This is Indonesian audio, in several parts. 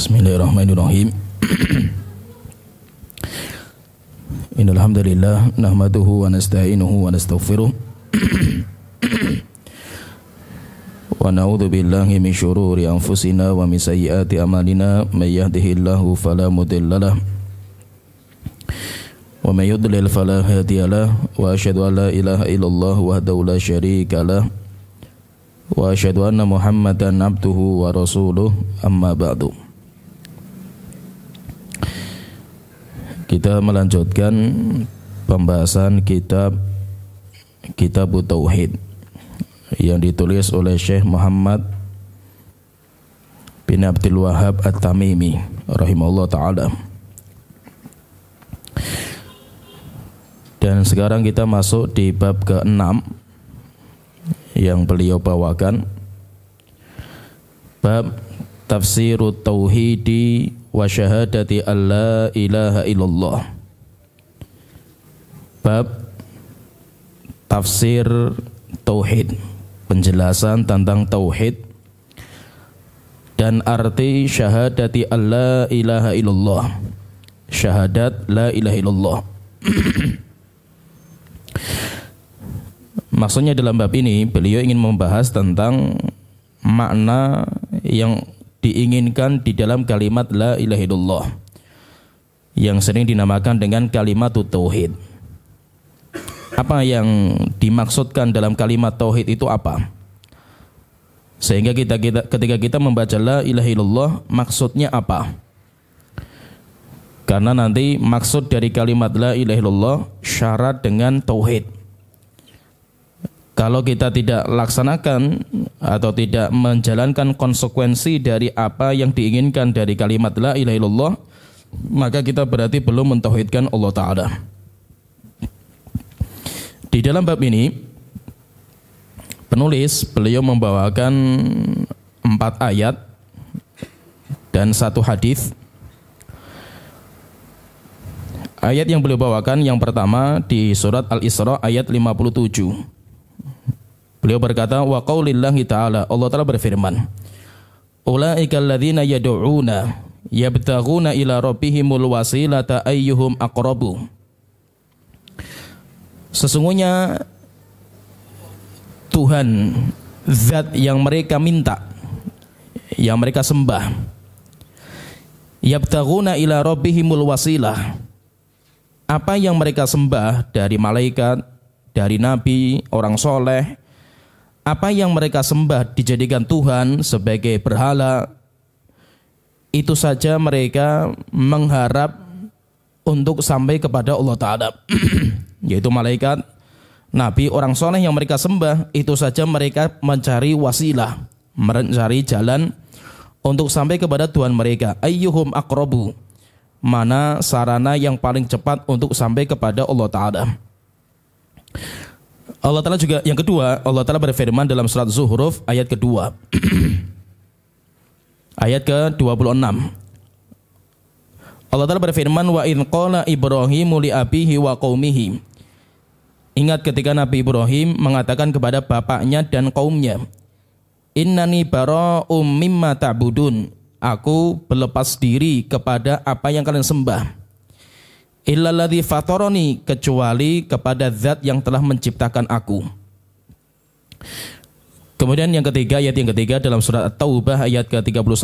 Bismillahirrahmanirrahim. Innal hamdalillah nahmaduhu wa nasta'inuhu wa nastaghfiruh wa na'udzu billahi min syururi anfusina wa min sayyiati a'malina may yahdihillahu fala mudhillalah wa may yudlil fala hadiyalah wa asyhadu an la ilaha illallah wahdahu la syarikalah wa asyhadu anna Muhammadan abduhu wa rasuluh amma ba'du. Kita melanjutkan pembahasan kitab Tauhid yang ditulis oleh Syekh Muhammad bin Abdul Wahhab At-Tamimi rahimahullah ta'ala. Dan sekarang kita masuk di bab ke-6 yang beliau bawakan, bab tafsirut tauhidi wa syahadati alla ilaha illallah. Bab tafsir tauhid, penjelasan tentang tauhid dan arti syahadati alla ilaha illallah, syahadat la ilaha illallah. Maksudnya dalam bab ini beliau ingin membahas tentang makna yang diinginkan di dalam kalimat la ilaha illallah yang sering dinamakan dengan kalimat tauhid. Apa yang dimaksudkan dalam kalimat tauhid itu apa? Sehingga ketika kita membaca la ilaha illallah, maksudnya apa? Karena nanti maksud dari kalimat la ilaha illallah syarat dengan tauhid. Kalau kita tidak laksanakan atau tidak menjalankan konsekuensi dari apa yang diinginkan dari kalimat la ilaha illallah, maka kita berarti belum mentauhidkan Allah Ta'ala. Di dalam bab ini, penulis beliau membawakan 4 ayat dan 1 hadis. Ayat yang beliau bawakan yang pertama di surat Al-Isra ayat 57. Beliau berkata, wa qaulillahi ta'ala, Allah Ta'ala berfirman, ulaikal ladzina yad'una yabtaghuna ila rabbihimul wasilata ayyuhum aqrabu. Sesungguhnya Tuhan, zat yang mereka minta, yang mereka sembah, yabtaghuna ila rabbihimul wasilah, apa yang mereka sembah dari malaikat, dari nabi, orang soleh, apa yang mereka sembah dijadikan Tuhan sebagai berhala, itu saja mereka mengharap untuk sampai kepada Allah Ta'ala. Yaitu malaikat, nabi, orang soleh yang mereka sembah, itu saja mereka mencari wasilah, mencari jalan untuk sampai kepada Tuhan mereka. Ayyuhum aqrabu, mana sarana yang paling cepat untuk sampai kepada Allah Ta'ala. Allah Ta'ala juga yang kedua, Allah Ta'ala berfirman dalam surat Zuhruf ayat kedua ayat ke-26. Allah Ta'ala berfirman, wa idh qala Ibrahimu li abihi wa qaumihi. Ingat ketika Nabi Ibrahim mengatakan kepada bapaknya dan kaumnya, innani bara'um mimma ta'budun, aku berlepas diri kepada apa yang kalian sembah. Illalladzi fatarani, kecuali kepada zat yang telah menciptakan aku. Kemudian yang ketiga, ayat yang ketiga dalam surat At-Taubah ayat ke-31,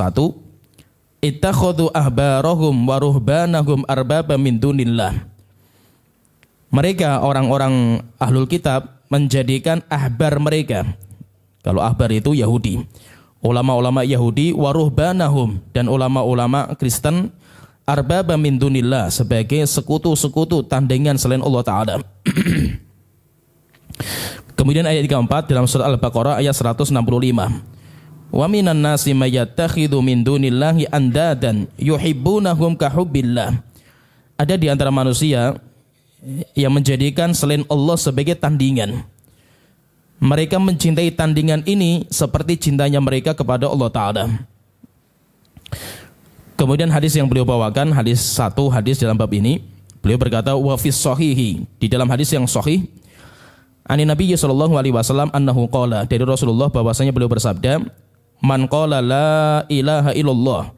ittakhadhu ahbarahum wa ruhbanahum arbaba min dunillah. Mereka orang-orang ahlul kitab menjadikan ahbar mereka, kalau ahbar itu Yahudi, ulama-ulama Yahudi, wa ruhbanahum, dan ulama-ulama Kristen, arbaba min dunillah, sebagai sekutu-sekutu tandingan selain Allah Ta'ala. Kemudian ayat keempat dalam surah Al-Baqarah ayat 165, wa minan nasi may yattakhidhu min dunillahi andadan yuhibbunahum kahubbillah. Ada di antara manusia yang menjadikan selain Allah sebagai tandingan. Mereka mencintai tandingan ini seperti cintanya mereka kepada Allah Ta'ala. Kemudian hadis yang beliau bawakan, hadis dalam bab ini, beliau berkata, wa fis sahihi, di dalam hadis yang sahih, ani Nabi sallallahu alaihi wasallam annahu qala, dari Rasulullah bahwasanya beliau bersabda, man qala la ilaha illallah,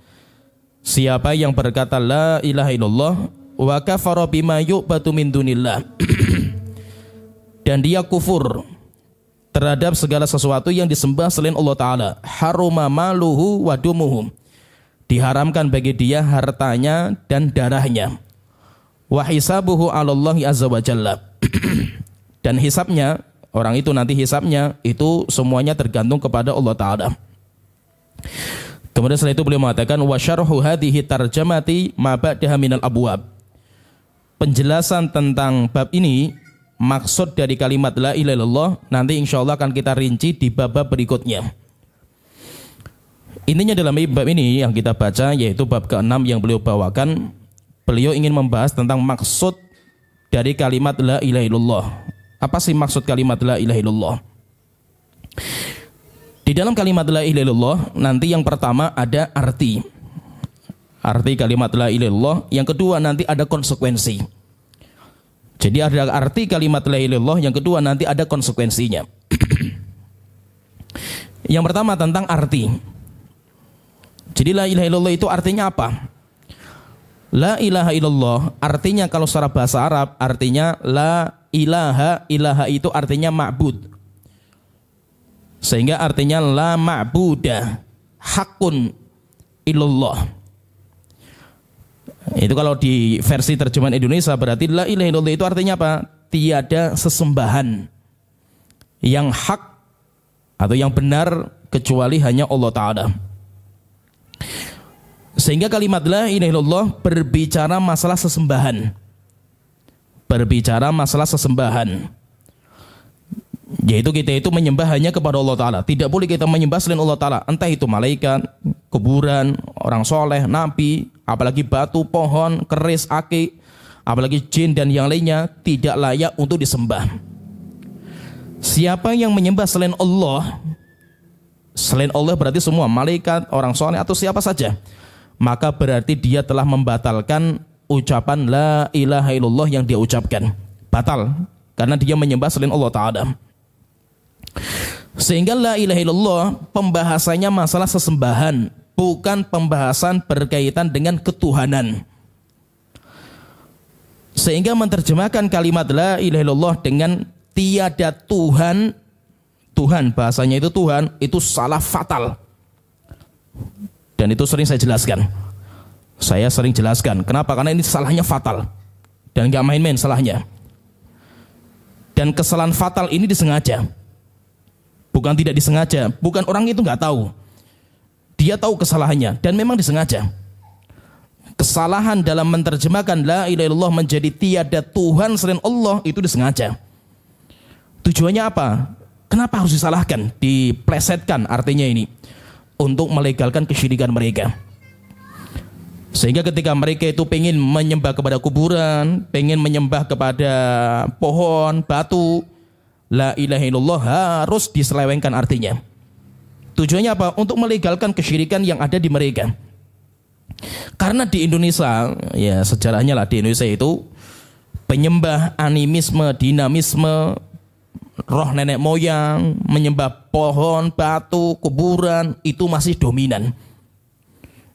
siapa yang berkata la ilaha illallah wa kafara bima yu'badu min dunillah dan dia kufur terhadap segala sesuatu yang disembah selain Allah Ta'ala, haruma maluhu wa dumuhu, diharamkan bagi dia hartanya dan darahnya, wa hisabuhu 'alallahi azza wa jalla dan hisabnya, orang itu nanti hisabnya itu semuanya tergantung kepada Allah Ta'ala. Kemudian setelah itu beliau mengatakan wa syarhu hadhihi tarjamati ma ba'daha minal abwab, penjelasan tentang bab ini, maksud dari kalimat la ilaha illallah nanti insyaallah akan kita rinci di bab-bab berikutnya. Intinya dalam bab ini yang kita baca yaitu bab ke-6 yang beliau bawakan, beliau ingin membahas tentang maksud dari kalimat la ilaha illallah. Apa sih maksud kalimat la ilaha illallah? Di dalam kalimat la ilaha illallah nanti yang pertama ada arti kalimat la ilaha illallah, yang kedua nanti ada konsekuensi. Jadi ada arti kalimat la ilaha illallah, yang kedua nanti ada konsekuensinya. Yang pertama tentang arti. Jadi la ilaha illallah itu artinya apa? La ilaha illallah artinya kalau secara bahasa Arab artinya la ilaha, ilaha itu artinya ma'bud. Sehingga artinya la ma'budah hakun illallah. Itu kalau di versi terjemahan Indonesia berarti la ilaha illallah itu artinya apa? Tiada sesembahan yang hak atau yang benar kecuali hanya Allah Ta'ala. Sehingga kalimat la ilaha illallah berbicara masalah sesembahan. Berbicara masalah sesembahan. Yaitu kita itu menyembah hanya kepada Allah Ta'ala. Tidak boleh kita menyembah selain Allah Ta'ala. Entah itu malaikat, kuburan, orang soleh, nabi, apalagi batu, pohon, keris, aki, apalagi jin dan yang lainnya, tidak layak untuk disembah. Siapa yang menyembah selain Allah berarti semua malaikat, orang soleh atau siapa saja, maka berarti dia telah membatalkan ucapan la ilaha illallah yang dia ucapkan. Batal karena dia menyembah selain Allah Ta'ala. Sehingga la ilaha illallah pembahasannya masalah sesembahan, bukan pembahasan berkaitan dengan ketuhanan. Sehingga menerjemahkan kalimat la ilaha illallah dengan tiada Tuhan, Tuhan bahasanya itu Tuhan, itu salah fatal. Dan itu sering saya jelaskan. Saya sering jelaskan. Kenapa? Karena ini salahnya fatal. Dan gak main-main salahnya. Dan kesalahan fatal ini disengaja. Bukan tidak disengaja. Bukan orang itu gak tahu. Dia tahu kesalahannya. Dan memang disengaja. Kesalahan dalam menerjemahkan la ilaha illallah menjadi tiada Tuhan selain Allah itu disengaja. Tujuannya apa? Kenapa harus disalahkan? Diplesetkan artinya ini. Untuk melegalkan kesyirikan mereka. Sehingga ketika mereka itu pengen menyembah kepada kuburan, pengen menyembah kepada pohon, batu, la ilaha illallah harus diselewengkan artinya. Tujuannya apa? Untuk melegalkan kesyirikan yang ada di mereka. Karena di Indonesia, ya sejarahnya lah di Indonesia itu penyembah animisme, dinamisme, roh nenek moyang, menyembah pohon, batu, kuburan itu masih dominan.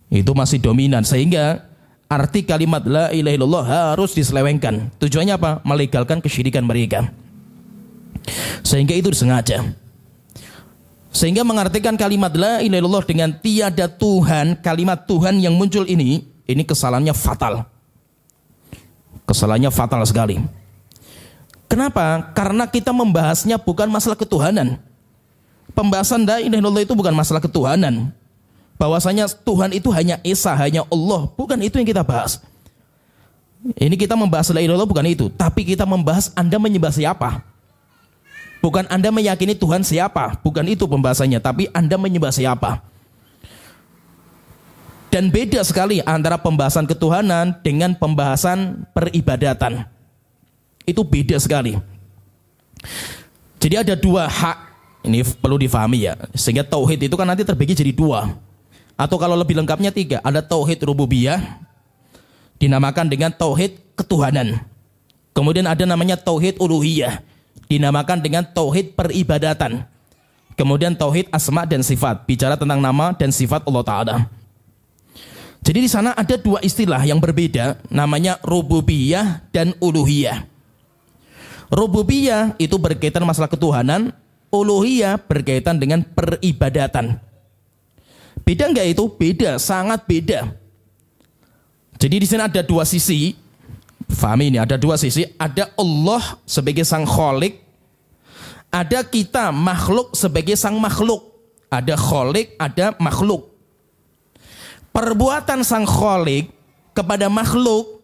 Itu masih dominan sehingga arti kalimat la ilaha illallah harus diselewengkan. Tujuannya apa? Melegalkan kesyirikan mereka. Sehingga itu disengaja. Sehingga mengartikan kalimat la ilaha illallah dengan tiada Tuhan, kalimat Tuhan yang muncul ini kesalahannya fatal. Kesalahannya fatal sekali. Kenapa? Karena kita membahasnya bukan masalah ketuhanan. Pembahasan la ilaha illallah itu bukan masalah ketuhanan. Bahwasanya Tuhan itu hanya Esa, hanya Allah. Bukan itu yang kita bahas. Ini kita membahas la ilaha illallah bukan itu. Tapi kita membahas Anda menyembah siapa. Bukan Anda meyakini Tuhan siapa. Bukan itu pembahasannya. Tapi Anda menyembah siapa. Dan beda sekali antara pembahasan ketuhanan dengan pembahasan peribadatan. Itu beda sekali. Jadi ada dua hak. Ini perlu difahami ya. Sehingga tauhid itu kan nanti terbagi jadi dua. Atau kalau lebih lengkapnya tiga. Ada tauhid rububiyah. Dinamakan dengan tauhid ketuhanan. Kemudian ada namanya tauhid uluhiyah. Dinamakan dengan tauhid peribadatan. Kemudian tauhid asma dan sifat. Bicara tentang nama dan sifat Allah Ta'ala. Jadi di sana ada dua istilah yang berbeda, namanya rububiyah dan uluhiyah. Rububiyah itu berkaitan masalah ketuhanan, uluhiyah berkaitan dengan peribadatan. Beda enggak itu? Beda, sangat beda. Jadi di sini ada dua sisi. Fahami ini, ada dua sisi. Ada Allah sebagai sang khalik, ada kita makhluk sebagai sang makhluk. Ada khalik, ada makhluk. Perbuatan sang khalik kepada makhluk,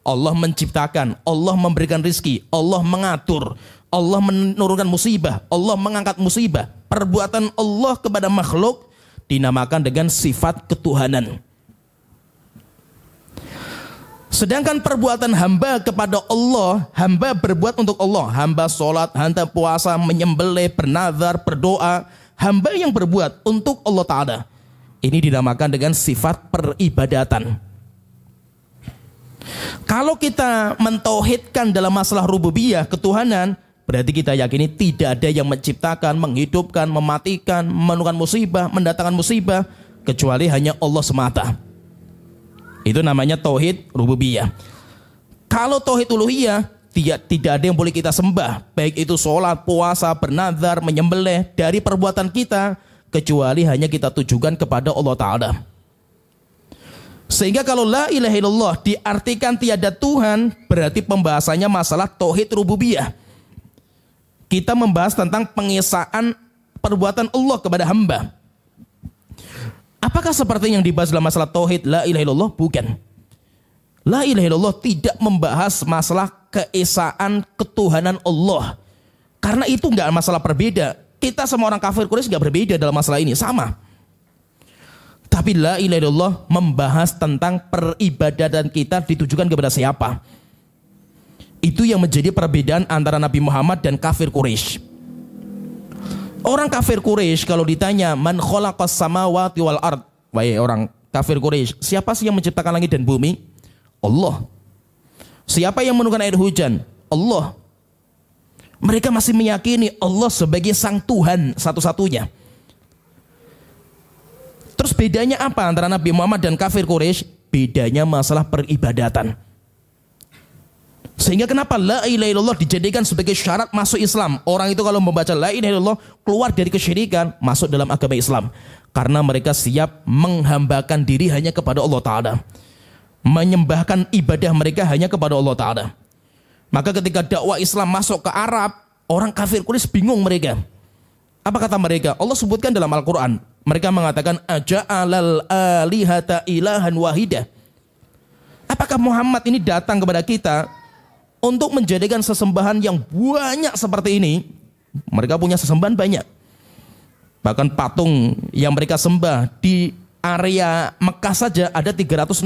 Allah menciptakan, Allah memberikan rizki, Allah mengatur, Allah menurunkan musibah, Allah mengangkat musibah. Perbuatan Allah kepada makhluk dinamakan dengan sifat ketuhanan. Sedangkan perbuatan hamba kepada Allah, hamba berbuat untuk Allah, hamba sholat, hamba puasa, menyembelih, bernazar, berdoa, hamba yang berbuat untuk Allah Ta'ala, ini dinamakan dengan sifat peribadatan. Kalau kita mentauhidkan dalam masalah rububiyah, ketuhanan, berarti kita yakini tidak ada yang menciptakan, menghidupkan, mematikan, menurunkan musibah, mendatangkan musibah, kecuali hanya Allah semata. Itu namanya tauhid rububiyah. Kalau tauhid uluhiyah, tidak ada yang boleh kita sembah, baik itu sholat, puasa, bernazar, menyembelih, dari perbuatan kita, kecuali hanya kita tujukan kepada Allah Ta'ala. Sehingga kalau la ilaha illallah diartikan tiada Tuhan, berarti pembahasannya masalah tauhid rububiyah. Kita membahas tentang pengesaan perbuatan Allah kepada hamba. Apakah seperti yang dibahas dalam masalah tauhid la ilaha illallah? Bukan. La ilaha illallah tidak membahas masalah keesaan ketuhanan Allah. Karena itu enggak masalah berbeda. Kita sama orang kafir Quraisy enggak berbeda dalam masalah ini, sama. Tapi la ilaha illallah membahas tentang peribadatan kita ditujukan kepada siapa. Itu yang menjadi perbedaan antara Nabi Muhammad dan kafir Quraisy. Orang kafir Quraisy kalau ditanya man khalaqas samawati wal ard, wahai orang kafir Quraisy, siapa sih yang menciptakan langit dan bumi? Allah. Siapa yang menurunkan air hujan? Allah. Mereka masih meyakini Allah sebagai sang Tuhan satu-satunya. Terus bedanya apa antara Nabi Muhammad dan kafir Quraisy? Bedanya masalah peribadatan. Sehingga kenapa la ilaha illallah dijadikan sebagai syarat masuk Islam. Orang itu kalau membaca la ilaha illallah keluar dari kesyirikan, masuk dalam agama Islam. Karena mereka siap menghambakan diri hanya kepada Allah Ta'ala, menyembahkan ibadah mereka hanya kepada Allah Ta'ala. Maka ketika dakwah Islam masuk ke Arab, orang kafir Quraisy bingung mereka. Apa kata mereka? Allah sebutkan dalam Al-Quran. Mereka mengatakan aja'alal alihata ilahan wahidah. Apakah Muhammad ini datang kepada kita untuk menjadikan sesembahan yang banyak seperti ini? Mereka punya sesembahan banyak. Bahkan patung yang mereka sembah di area Mekah saja ada 360.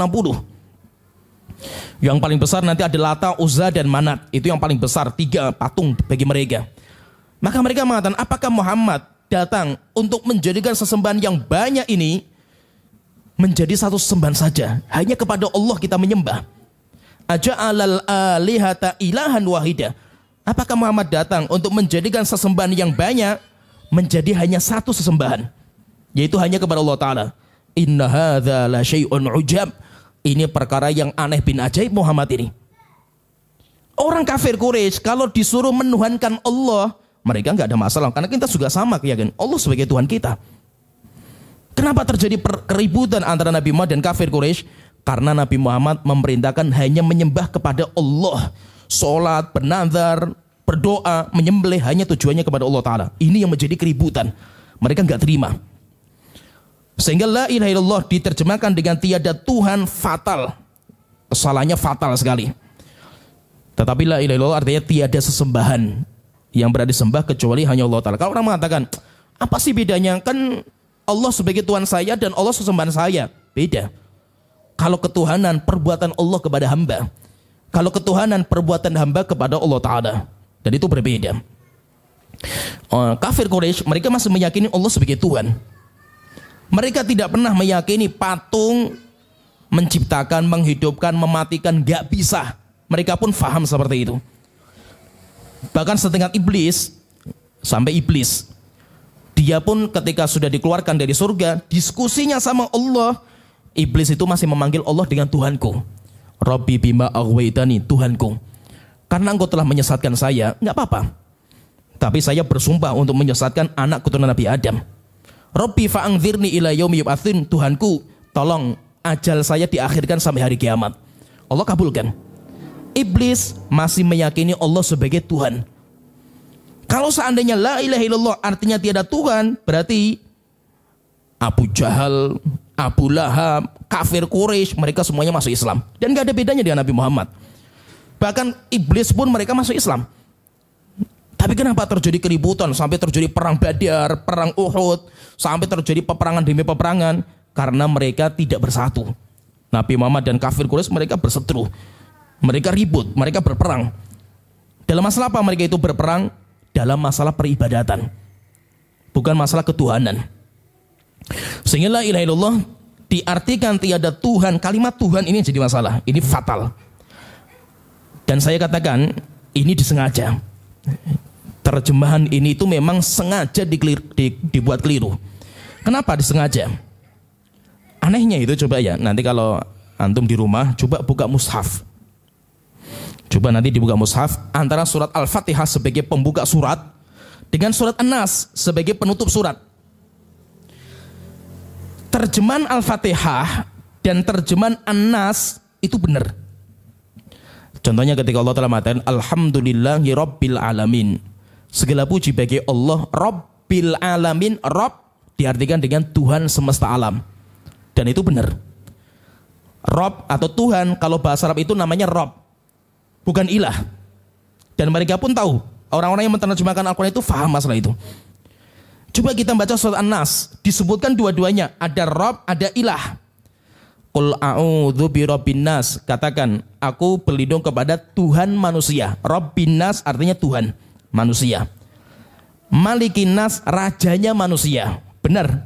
Yang paling besar nanti ada Lata, Uzza, dan Manat. Itu yang paling besar, 3 patung bagi mereka. Maka mereka mengatakan, apakah Muhammad datang untuk menjadikan sesembahan yang banyak ini menjadi satu sembahan saja? Hanya kepada Allah kita menyembah. Aja'alal alihata ilahan wahidah. Apakah Muhammad datang untuk menjadikan sesembahan yang banyak menjadi hanya satu sesembahan, yaitu hanya kepada Allah Ta'ala? Inna hadza la syai'un ujab. Ini perkara yang aneh bin ajaib Muhammad ini. Orang kafir Quraisy kalau disuruh menuhankan Allah, mereka nggak ada masalah, karena kita juga sama keyakinan Allah sebagai Tuhan kita. Kenapa terjadi keributan antara Nabi Muhammad dan kafir Quraisy? Karena Nabi Muhammad memerintahkan hanya menyembah kepada Allah. Sholat, bernazar, berdoa, menyembelih hanya tujuannya kepada Allah Ta'ala. Ini yang menjadi keributan. Mereka nggak terima. Sehingga la ilaha illallah diterjemahkan dengan tiada Tuhan fatal. Kesalahannya fatal sekali. Tetapi la ilaha illallah artinya tiada sesembahan yang berada disembah kecuali hanya Allah Ta'ala. Kalau orang mengatakan, apa sih bedanya? Kan Allah sebagai Tuhan saya dan Allah sesembahan saya. Beda. Kalau ketuhanan perbuatan Allah kepada hamba, kalau ketuhanan perbuatan hamba kepada Allah Ta'ala, dan itu berbeda. Kafir Quraisy mereka masih meyakini Allah sebagai Tuhan. Mereka tidak pernah meyakini patung menciptakan, menghidupkan, mematikan, gak bisa. Mereka pun faham seperti itu. Bahkan setingkat iblis, sampai iblis, dia pun ketika sudah dikeluarkan dari surga, diskusinya sama Allah, Iblis itu masih memanggil Allah dengan Tuhanku. Rabbi bima aghwaytani, Tuhanku. Karena engkau telah menyesatkan saya, enggak apa-apa. Tapi saya bersumpah untuk menyesatkan anak keturunan Nabi Adam. Rabbi fa'angzirni ila yaumi yub'atsun, Tuhanku, tolong ajal saya diakhirkan sampai hari kiamat. Allah kabulkan. Iblis masih meyakini Allah sebagai Tuhan. Kalau seandainya la ilaha illallah artinya tiada Tuhan, berarti Abu Jahal, Abu Lahab, kafir Quraisy, mereka semuanya masuk Islam. Dan gak ada bedanya dengan Nabi Muhammad. Bahkan iblis pun mereka masuk Islam. Tapi kenapa terjadi keributan, sampai terjadi perang Badar, perang Uhud, sampai terjadi peperangan demi peperangan? Karena mereka tidak bersatu. Nabi Muhammad dan kafir Quraisy mereka berseteru. Mereka ribut, mereka berperang. Dalam masalah apa mereka itu berperang? Dalam masalah peribadatan. Bukan masalah ketuhanan. Sehingga la ilaha illallah diartikan tiada Tuhan. Kalimat Tuhan ini jadi masalah. Ini fatal. Dan saya katakan ini disengaja. Terjemahan ini itu memang sengaja dibuat keliru. Kenapa disengaja? Anehnya itu coba ya, nanti kalau antum di rumah coba buka mushaf. Coba nanti dibuka mushaf antara surat Al-Fatihah sebagai pembuka surat dengan surat An-Nas sebagai penutup surat. Terjemahan Al-Fatihah dan terjemahan An-Nas itu benar. Contohnya ketika Allah telah mengatakan Alhamdulillahi Rabbil Alamin. Segala puji bagi Allah Rabbil Alamin. Rabb diartikan dengan Tuhan semesta alam. Dan itu benar. Rabb atau Tuhan kalau bahasa Arab itu namanya Rabb, bukan ilah. Dan mereka pun tahu, orang-orang yang menerjemahkan Al-Quran itu faham masalah itu. Coba kita baca surat An-Nas, disebutkan dua-duanya, ada Rabb, ada ilah. Qul a'udzu birabbin nas, katakan aku berlindung kepada Tuhan manusia. Rabbin nas artinya Tuhan manusia. Malikin nas, rajanya manusia. Benar.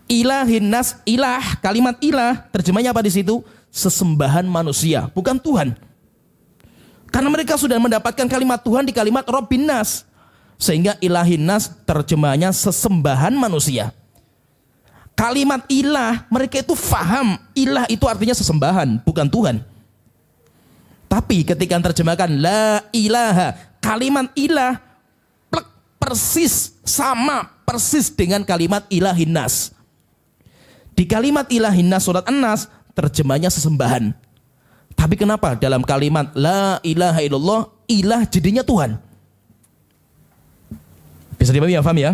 Ilahin nas, ilah, kalimat ilah terjemahnya apa di situ? Sesembahan manusia, bukan Tuhan. Karena mereka sudah mendapatkan kalimat Tuhan di kalimat Rabbin nas. Sehingga ilahin nas terjemahnya sesembahan manusia. Kalimat ilah, mereka itu faham ilah itu artinya sesembahan, bukan Tuhan. Tapi ketika terjemahkan la ilaha, kalimat ilah persis sama persis dengan kalimat ilahin nas. Di kalimat ilahin nas surat An-Nas terjemahnya sesembahan. Tapi kenapa dalam kalimat la ilaha illallah ilah jadinya Tuhan? Bisa dipahami ya, paham ya?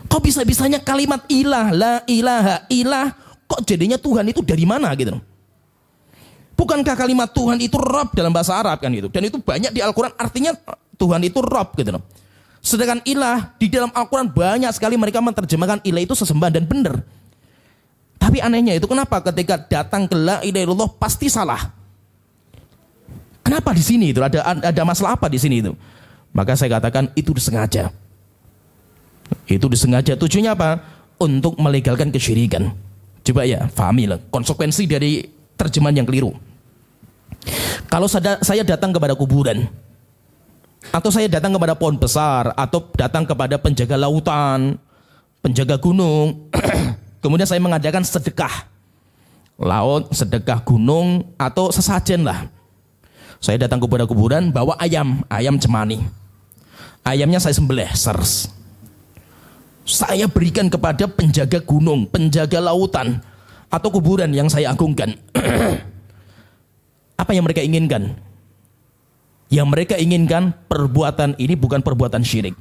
Kok bisa-bisanya kalimat ilah, la ilaha, ilah, kok jadinya Tuhan itu dari mana gitu? Bukankah kalimat Tuhan itu Rabb dalam bahasa Arab kan itu? Dan itu banyak di Al-Quran artinya Tuhan itu Rabb gitu. Sedangkan ilah di dalam Al-Quran banyak sekali mereka menerjemahkan ilah itu sesembahan dan benar. Tapi anehnya itu kenapa ketika datang ke la ilaha illallah pasti salah? Kenapa di sini itu ada masalah apa di sini itu? Maka saya katakan itu disengaja. Itu disengaja. Tujuannya apa? Untuk melegalkan kesyirikan. Coba ya, pahamilah konsekuensi dari terjemahan yang keliru. Kalau saya datang kepada kuburan, atau saya datang kepada pohon besar, atau datang kepada penjaga lautan, penjaga gunung, kemudian saya mengadakan sedekah laut, sedekah gunung, atau sesajen lah. Saya datang kepada kuburan, bawa ayam cemani. Ayamnya saya sembelih, sers. Saya berikan kepada penjaga gunung, penjaga lautan, atau kuburan yang saya agungkan. Apa yang mereka inginkan? Yang mereka inginkan perbuatan ini bukan perbuatan syirik.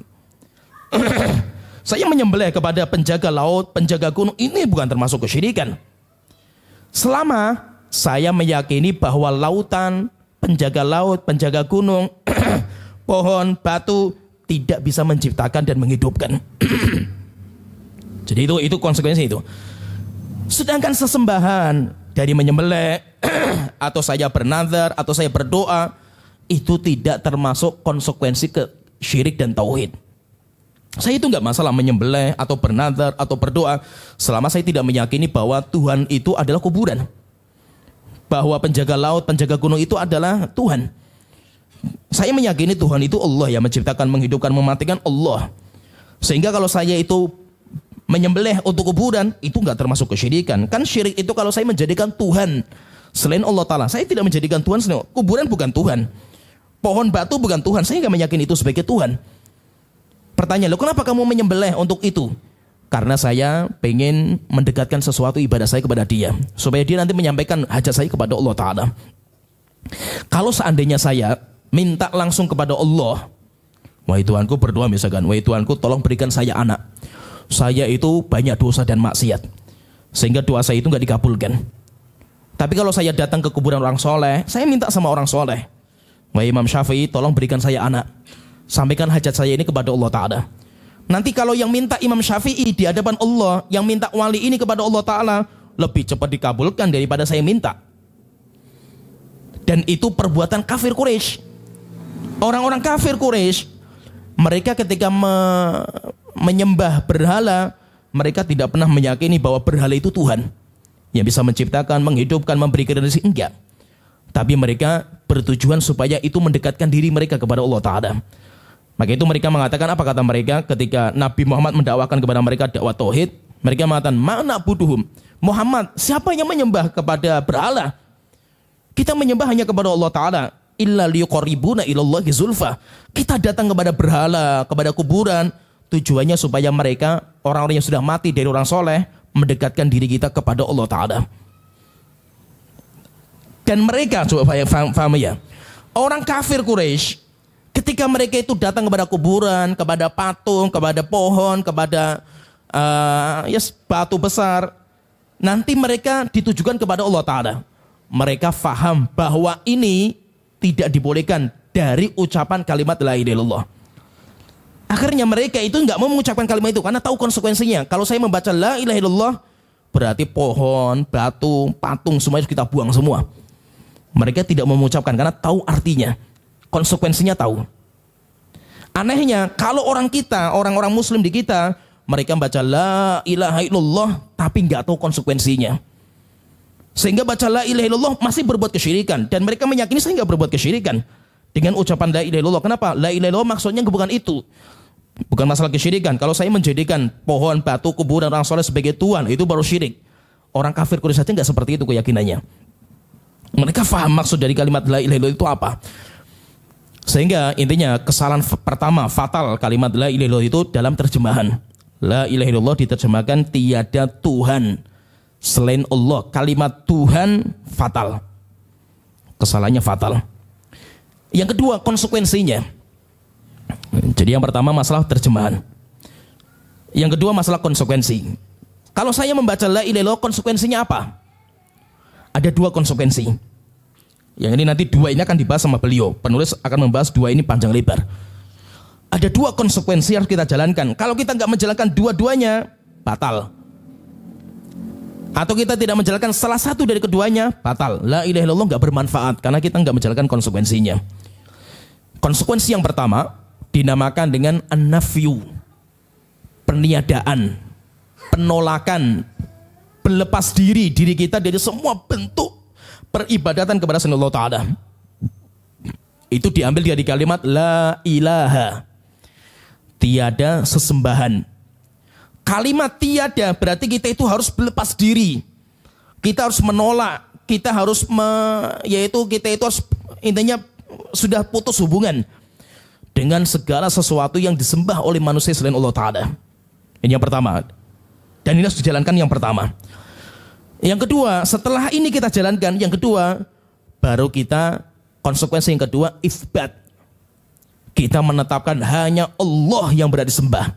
Saya menyembelih kepada penjaga laut, penjaga gunung, ini bukan termasuk kesyirikan. Selama saya meyakini bahwa lautan, penjaga laut, penjaga gunung, pohon, batu tidak bisa menciptakan dan menghidupkan. Jadi itu konsekuensi itu. Sedangkan sesembahan dari menyembelih atau saya bernazar atau saya berdoa itu tidak termasuk konsekuensi ke syirik dan tauhid. Saya itu enggak masalah menyembelih atau bernazar atau berdoa selama saya tidak meyakini bahwa Tuhan itu adalah kuburan. Bahwa penjaga laut, penjaga gunung itu adalah Tuhan. Saya meyakini Tuhan itu Allah yang menciptakan, menghidupkan, mematikan Allah. Sehingga kalau saya itu menyembelih untuk kuburan, itu nggak termasuk kesyirikan. Kan syirik itu kalau saya menjadikan Tuhan selain Allah Ta'ala. Saya tidak menjadikan Tuhan selain kuburan, bukan Tuhan. Pohon batu bukan Tuhan. Saya nggak meyakini itu sebagai Tuhan. Pertanyaan, kenapa kamu menyembelih untuk itu? Karena saya pengen mendekatkan sesuatu ibadah saya kepada dia, supaya dia nanti menyampaikan hajat saya kepada Allah Ta'ala. Kalau seandainya saya minta langsung kepada Allah, wahai Tuhanku, berdoa misalkan, wahai Tuhanku tolong berikan saya anak. Saya itu banyak dosa dan maksiat, sehingga doa saya itu nggak dikabulkan. Tapi kalau saya datang ke kuburan orang soleh, saya minta sama orang soleh, wahai Imam Syafi'i tolong berikan saya anak, sampaikan hajat saya ini kepada Allah Ta'ala. Nanti kalau yang minta Imam Syafi'i di hadapan Allah, yang minta wali ini kepada Allah Ta'ala, lebih cepat dikabulkan daripada saya minta. Dan itu perbuatan kafir Quraisy. Orang-orang kafir Quraisy, mereka ketika menyembah berhala, mereka tidak pernah meyakini bahwa berhala itu Tuhan yang bisa menciptakan, menghidupkan, memberi rezeki, enggak. Tapi mereka bertujuan supaya itu mendekatkan diri mereka kepada Allah Ta'ala. Maka itu mereka mengatakan, apa kata mereka ketika Nabi Muhammad mendakwakan kepada mereka dakwah tauhid? Mereka mengatakan, mana buduhum Muhammad, siapa yang menyembah kepada berhala? Kita menyembah hanya kepada Allah Ta'ala. Illa liqarribuna ilallahi zulfa. Kita datang kepada berhala, kepada kuburan, tujuannya supaya mereka, orang-orang yang sudah mati dari orang soleh, mendekatkan diri kita kepada Allah Ta'ala. Dan mereka, coba paham ya, orang kafir Quraisy, ketika mereka itu datang kepada kuburan, kepada patung, kepada pohon, kepada batu besar, nanti mereka ditujukan kepada Allah Ta'ala. Mereka faham bahwa ini tidak dibolehkan dari ucapan kalimat la ilaha illallah. Akhirnya mereka itu nggak mau mengucapkan kalimat itu karena tahu konsekuensinya. Kalau saya membaca la ilaha illallah, berarti pohon, batu, patung semuanya kita buang semua. Mereka tidak mau mengucapkan karena tahu artinya, konsekuensinya tahu. Anehnya kalau orang kita, orang-orang muslim di kita, mereka membaca la ilaha illallah tapi nggak tahu konsekuensinya. Sehingga baca la ilaha illallah masih berbuat kesyirikan. Dan mereka meyakini saya nggak berbuat kesyirikan dengan ucapan la ilaha illallah. Kenapa? La ilaha illallah maksudnya bukan itu. Bukan masalah kesyirikan. Kalau saya menjadikan pohon, batu, kuburan orang soleh sebagai Tuhan, itu baru syirik. Orang kafir Quraisy saja nggak seperti itu keyakinannya. Mereka faham maksud dari kalimat la ilaha illallah itu apa. Sehingga intinya kesalahan pertama fatal kalimat la ilaha illallah itu dalam terjemahan. La ilaha illallah diterjemahkan tiada Tuhan selain Allah. Kalimat Tuhan fatal. Kesalahannya fatal. Yang kedua konsekuensinya. Jadi yang pertama masalah terjemahan. Yang kedua masalah konsekuensi. Kalau saya membaca la ilaha illallah, konsekuensinya apa? Ada dua konsekuensi. Yang ini nanti dua ini akan dibahas sama beliau. Penulis akan membahas dua ini panjang lebar. Ada dua konsekuensi yang harus kita jalankan. Kalau kita nggak menjalankan dua-duanya, batal. Atau kita tidak menjalankan salah satu dari keduanya, batal. La ilaha illallah nggak bermanfaat karena kita nggak menjalankan konsekuensinya. Konsekuensi yang pertama dinamakan dengan an-nafyu, peniadaan, penolakan, berlepas diri kita dari semua bentuk peribadatan kepada Allah Ta'ala. Itu diambil dari kalimat la ilaha, tiada sesembahan. Kalimat tiada berarti kita itu harus berlepas diri. Kita harus menolak, kita harus kita itu harus intinya sudah putus hubungan dengan segala sesuatu yang disembah oleh manusia selain Allah Ta'ala. Ini yang pertama. Dan ini harus dijalankan yang pertama. Yang kedua, setelah ini kita jalankan, yang kedua, baru kita, konsekuensi yang kedua, isbat. Kita menetapkan hanya Allah yang berada disembah.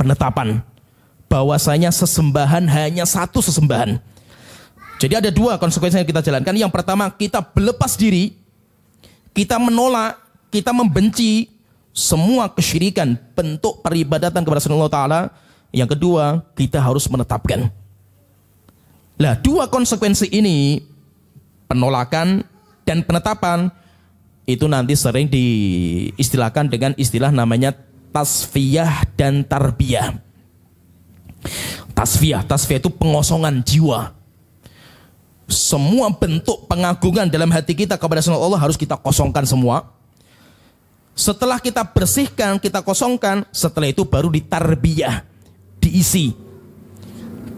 Penetapan bahwasanya sesembahan hanya satu sesembahan. Jadi ada dua konsekuensi yang kita jalankan. Yang pertama, kita berlepas diri, kita menolak, kita membenci semua kesyirikan, bentuk peribadatan kepada Allah Ta'ala. Yang kedua, kita harus menetapkan. Nah, dua konsekuensi ini, penolakan dan penetapan, itu nanti sering diistilahkan dengan istilah namanya tasfiyah dan tarbiyah. Tasfiyah itu pengosongan jiwa. Semua bentuk pengagungan dalam hati kita kepada Allah harus kita kosongkan semua. Setelah kita bersihkan, kita kosongkan, setelah itu baru ditarbiyah, diisi.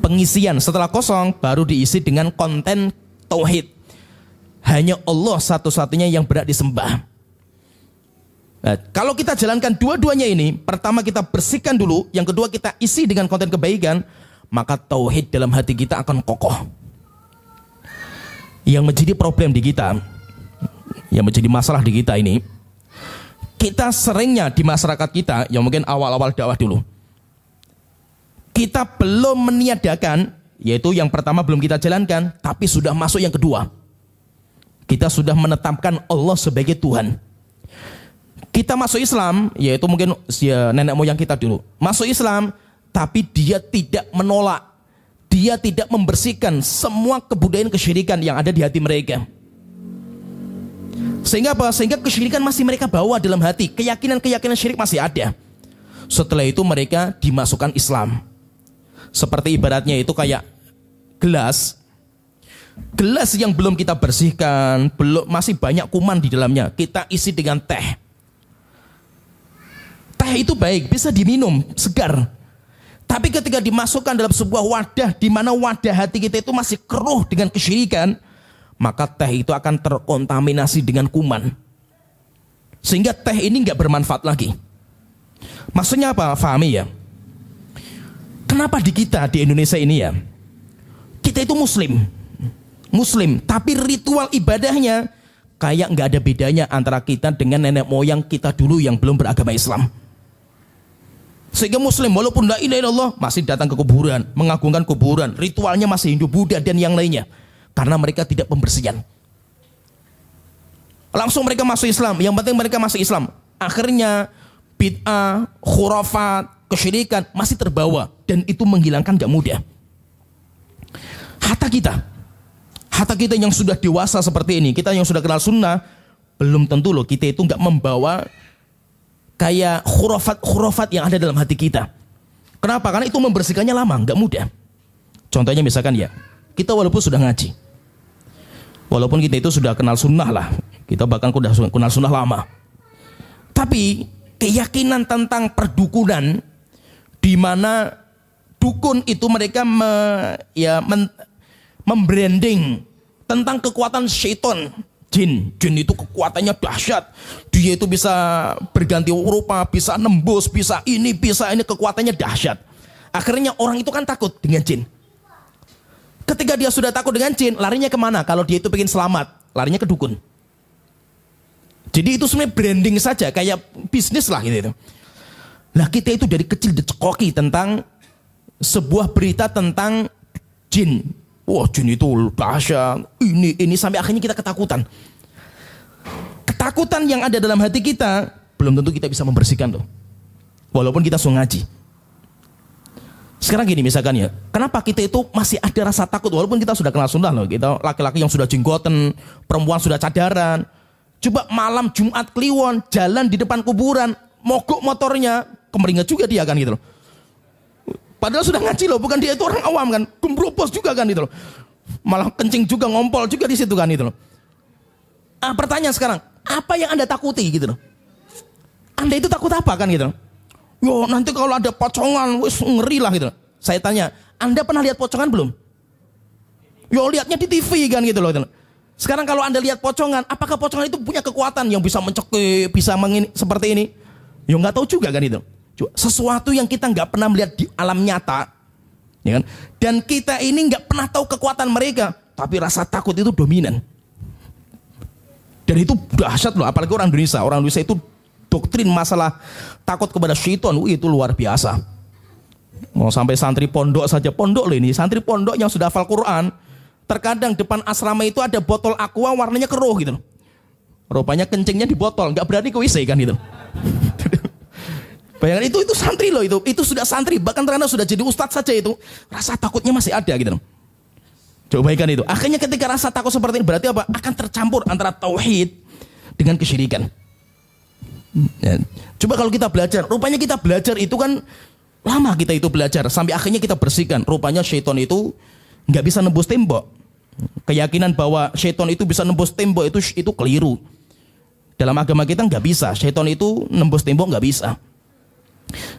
Pengisian setelah kosong baru diisi dengan konten tauhid. Hanya Allah satu-satunya yang berhak disembah. Nah, kalau kita jalankan dua-duanya ini, pertama kita bersihkan dulu, yang kedua kita isi dengan konten kebaikan, maka tauhid dalam hati kita akan kokoh. Yang menjadi problem di kita, yang menjadi masalah di kita ini, kita seringnya di masyarakat kita, yang mungkin awal-awal dakwah dulu, kita belum meniadakan, yaitu yang pertama belum kita jalankan, tapi sudah masuk yang kedua. Kita sudah menetapkan Allah sebagai Tuhan. Kita masuk Islam, yaitu mungkin nenek moyang kita dulu. Masuk Islam, tapi dia tidak menolak. Dia tidak membersihkan semua kebudayaan kesyirikan yang ada di hati mereka. Sehingga apa? Sehingga kesyirikan masih mereka bawa dalam hati. Keyakinan-keyakinan syirik masih ada. Setelah itu mereka dimasukkan Islam. Seperti ibaratnya itu kayak gelas. Gelas yang belum kita bersihkan, masih banyak kuman di dalamnya. Kita isi dengan teh. Teh itu baik, bisa diminum, segar. Tapi ketika dimasukkan dalam sebuah wadah, di mana wadah hati kita itu masih keruh dengan kesyirikan, maka teh itu akan terkontaminasi dengan kuman. Sehingga teh ini nggak bermanfaat lagi. Maksudnya apa? Fahami ya? Kenapa di kita, di Indonesia ini ya, kita itu Muslim, tapi ritual ibadahnya kayak nggak ada bedanya antara kita dengan nenek moyang kita dulu yang belum beragama Islam. Sehingga Muslim walaupun la ilaha illallah masih datang ke kuburan, mengagungkan kuburan, ritualnya masih Hindu, Buddha dan yang lainnya, karena mereka tidak pembersihan. Langsung mereka masuk Islam, yang penting mereka masuk Islam. Akhirnya bid'ah, khurafat, kesyirikan masih terbawa, dan itu menghilangkan gak mudah. Hatta kita yang sudah dewasa seperti ini, kita yang sudah kenal sunnah, belum tentu loh kita itu gak membawa kayak khurafat yang ada dalam hati kita. Kenapa? Karena itu membersihkannya lama, gak mudah. Contohnya misalkan ya, kita walaupun sudah ngaji, walaupun kita itu sudah kenal sunnah lah, kita bahkan sudah kenal sunnah lama, tapi keyakinan tentang perdukunan, di mana dukun itu mereka membranding tentang kekuatan syaitan, jin itu kekuatannya dahsyat, dia itu bisa berganti rupa, bisa nembus, bisa ini, kekuatannya dahsyat. Akhirnya orang itu kan takut dengan jin. Ketika dia sudah takut dengan jin, larinya kemana? Kalau dia itu pengen selamat, larinya ke dukun. Jadi itu sebenarnya branding saja, kayak bisnis lah gitu. Nah kita itu dari kecil dicekoki tentang sebuah berita tentang jin. Wah jin itu dahsyat, ini sampai akhirnya kita ketakutan. Ketakutan yang ada dalam hati kita belum tentu kita bisa membersihkan loh. Walaupun kita sudah ngaji. Sekarang gini misalkan ya, kenapa kita itu masih ada rasa takut walaupun kita sudah kenal sunnah loh. Kita laki-laki yang sudah jenggoten, perempuan sudah cadaran. Coba malam Jumat Kliwon jalan di depan kuburan, mogok motornya, kemeringat juga dia kan gitu loh. Padahal sudah ngaji loh, bukan dia itu orang awam kan, gembrobos juga kan gitu loh. Malah kencing juga, ngompol juga di situ kan gitu loh. Pertanyaan sekarang, apa yang Anda takuti gitu loh? Anda itu takut apa kan gitu loh? Yo nanti kalau ada pocongan, wis ngeri lah gitu loh. Saya tanya, Anda pernah lihat pocongan belum? Yo lihatnya di TV kan gitu loh. Sekarang kalau Anda lihat pocongan, apakah pocongan itu punya kekuatan yang bisa mencekik, bisa seperti ini? Yo nggak tahu juga kan itu. Sesuatu yang kita nggak pernah melihat di alam nyata, ya kan? Dan kita ini nggak pernah tahu kekuatan mereka, tapi rasa takut itu dominan. Dan itu dahsyat loh, apalagi orang Indonesia. Orang Indonesia itu doktrin masalah takut kepada syaitan, itu luar biasa. Mau sampai santri pondok saja, pondok loh ini, santri pondok yang sudah hafal Quran, terkadang depan asrama itu ada botol aqua warnanya keruh gitu. Rupanya kencingnya di botol, nggak berani ke WC kan gitu. Bayangkan itu santri loh, itu sudah santri, bahkan terkadang sudah jadi ustadz saja itu rasa takutnya masih ada gitu. Coba bayangkan itu. Akhirnya ketika rasa takut seperti ini berarti apa? Akan tercampur antara tauhid dengan kesyirikan. Ya. Coba kalau kita belajar, rupanya kita belajar itu kan lama kita itu belajar sampai akhirnya kita bersihkan. Rupanya syaitan itu nggak bisa nembus tembok. Keyakinan bahwa syaitan itu bisa nembus tembok itu keliru. Dalam agama kita nggak bisa. Syaitan itu nembus tembok nggak bisa.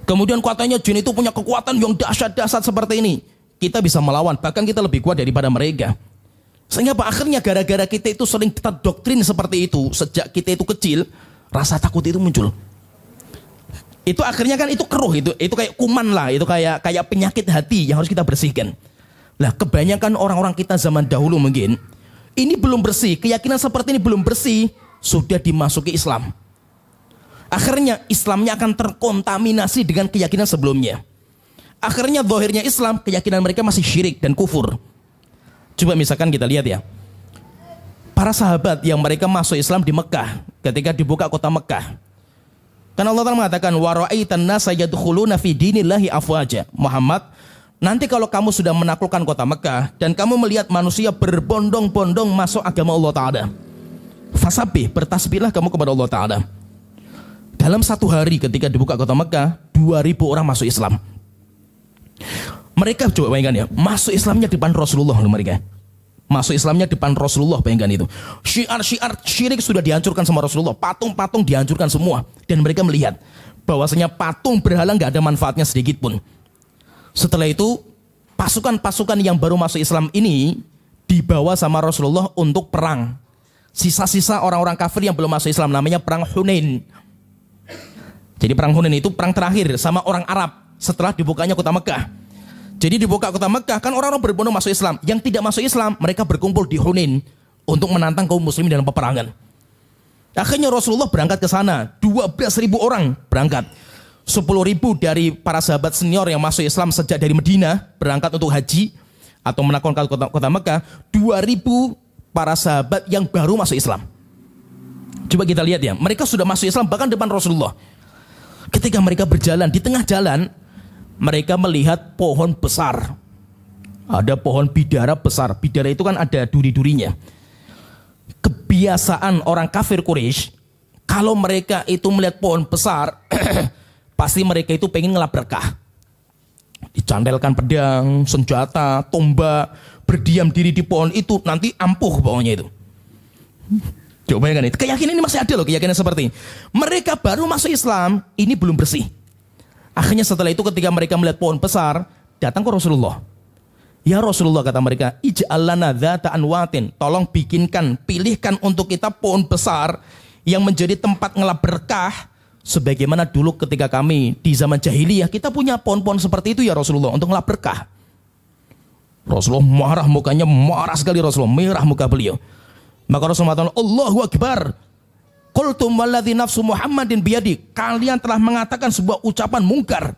Kemudian katanya jin itu punya kekuatan yang dahsyat-dahsyat seperti ini. Kita bisa melawan, bahkan kita lebih kuat daripada mereka. Sehingga apa? Akhirnya gara-gara kita itu sering terdoktrin seperti itu, sejak kita itu kecil, rasa takut itu muncul. Itu akhirnya kan itu keruh, itu kayak kuman lah, itu kayak penyakit hati yang harus kita bersihkan. Lah kebanyakan orang-orang kita zaman dahulu mungkin ini belum bersih, keyakinan seperti ini belum bersih, sudah dimasuki Islam. Akhirnya Islamnya akan terkontaminasi dengan keyakinan sebelumnya. Akhirnya zahirnya Islam, keyakinan mereka masih syirik dan kufur. Coba misalkan kita lihat ya, para sahabat yang mereka masuk Islam di Mekah, ketika dibuka kota Mekah, karena Allah Ta'ala mengatakan wa ra'aitan nasa yadkhuluna fi dinillahi afwaja. Muhammad, nanti kalau kamu sudah menaklukkan kota Mekah dan kamu melihat manusia berbondong-bondong masuk agama Allah Ta'ala, fasabbih, bertasbihlah kamu kepada Allah Ta'ala. Dalam satu hari ketika dibuka kota Mekah, 2.000 orang masuk Islam. Mereka coba bayangkan ya, masuk Islamnya depan Rasulullah loh mereka. Masuk Islamnya depan Rasulullah, bayangkan itu. Syiar-syiar syirik sudah dihancurkan sama Rasulullah, patung-patung dihancurkan semua, dan mereka melihat bahwasanya patung berhala nggak ada manfaatnya sedikit pun. Setelah itu pasukan-pasukan yang baru masuk Islam ini dibawa sama Rasulullah untuk perang. Sisa-sisa orang-orang kafir yang belum masuk Islam, namanya perang Hunain. Jadi perang Hunain itu perang terakhir sama orang Arab setelah dibukanya kota Mekah. Jadi dibuka kota Mekah, kan orang-orang berbondong masuk Islam. Yang tidak masuk Islam, mereka berkumpul di Hunain untuk menantang kaum muslimin dalam peperangan. Akhirnya Rasulullah berangkat ke sana, 12.000 orang berangkat. 10.000 dari para sahabat senior yang masuk Islam sejak dari Madinah berangkat untuk haji atau menaklukkan kota Mekah. 2.000 para sahabat yang baru masuk Islam. Coba kita lihat ya, mereka sudah masuk Islam bahkan depan Rasulullah. Ketika mereka berjalan, di tengah jalan mereka melihat pohon besar. Ada pohon bidara besar. Bidara itu kan ada duri-durinya. Kebiasaan orang kafir Quraisy, kalau mereka itu melihat pohon besar, pasti mereka itu pengen ngelap berkah. Dicandelkan pedang, senjata, tombak, berdiam diri di pohon itu, nanti ampuh pokoknya itu. Coba bayangkan itu, keyakinan ini masih ada loh, keyakinan seperti ini. Mereka baru masuk Islam, ini belum bersih. Akhirnya setelah itu ketika mereka melihat pohon besar, datang ke Rasulullah. Ya Rasulullah, kata mereka, ij'al lana dzata anwatin, tolong bikinkan, pilihkan untuk kita pohon besar yang menjadi tempat ngelap berkah, sebagaimana dulu ketika kami di zaman jahiliyah, kita punya pohon-pohon seperti itu ya Rasulullah, untuk ngelap berkah. Rasulullah marah, mukanya marah sekali Rasulullah, merah muka beliau. Maka Rasulullah mengatakan, Allahu Akbar, qultum walladzi nafsu Muhammadin biyadi, kalian telah mengatakan sebuah ucapan mungkar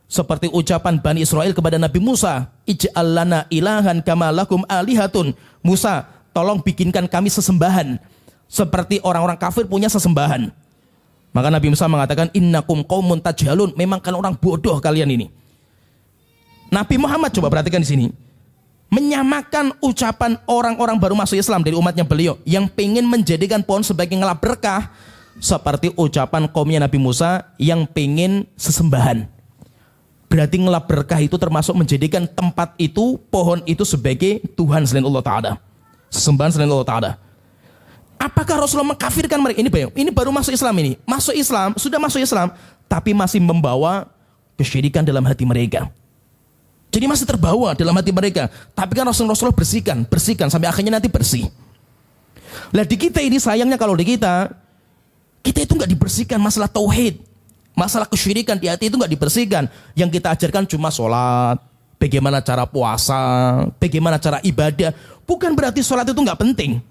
seperti ucapan Bani Israel kepada Nabi Musa, ij'al lana ilahan kama lakum alihatun. Musa, tolong bikinkan kami sesembahan seperti orang-orang kafir punya sesembahan. Maka Nabi Musa mengatakan, innakum qaumun tajhalun, memang kan orang bodoh kalian ini. Nabi Muhammad, coba perhatikan di sini, menyamakan ucapan orang-orang baru masuk Islam dari umatnya beliau yang pengen menjadikan pohon sebagai ngelap berkah, seperti ucapan kaumnya Nabi Musa yang pengen sesembahan. Berarti ngelap berkah itu termasuk menjadikan tempat itu, pohon itu sebagai Tuhan selain Allah Ta'ala, sesembahan selain Allah Ta'ala. Apakah Rasulullah mengkafirkan mereka? Ini baru masuk Islam, ini masuk Islam, sudah masuk Islam, tapi masih membawa kesyirikan dalam hati mereka. Jadi masih terbawa dalam hati mereka. Tapi kan Rasulullah bersihkan sampai akhirnya nanti bersih. Lah di kita ini sayangnya, kalau di kita itu nggak dibersihkan masalah tauhid, masalah kesyirikan di hati itu nggak dibersihkan. Yang kita ajarkan cuma sholat, bagaimana cara puasa, bagaimana cara ibadah. Bukan berarti sholat itu nggak penting.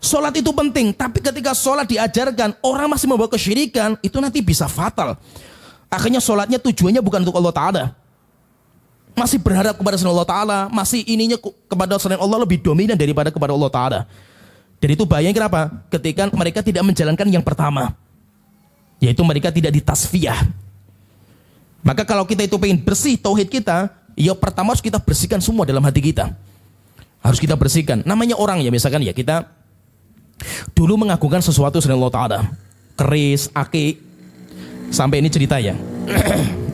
Sholat itu penting, tapi ketika sholat diajarkan orang masih membawa kesyirikan, itu nanti bisa fatal. Akhirnya sholatnya tujuannya bukan untuk Allah Ta'ala, masih berharap kepada selain Allah Ta'ala, masih ininya kepada selain Allah lebih dominan daripada kepada Allah Ta'ala. Dan itu bahayanya kenapa? Ketika mereka tidak menjalankan yang pertama, yaitu mereka tidak ditasfiyah. Maka kalau kita itu pengen bersih tauhid kita, ya pertama harus kita bersihkan semua dalam hati kita. Harus kita bersihkan. Namanya orang ya, misalkan ya kita dulu mengagungkan sesuatu selain Allah Ta'ala, keris, akik, sampai ini cerita ya.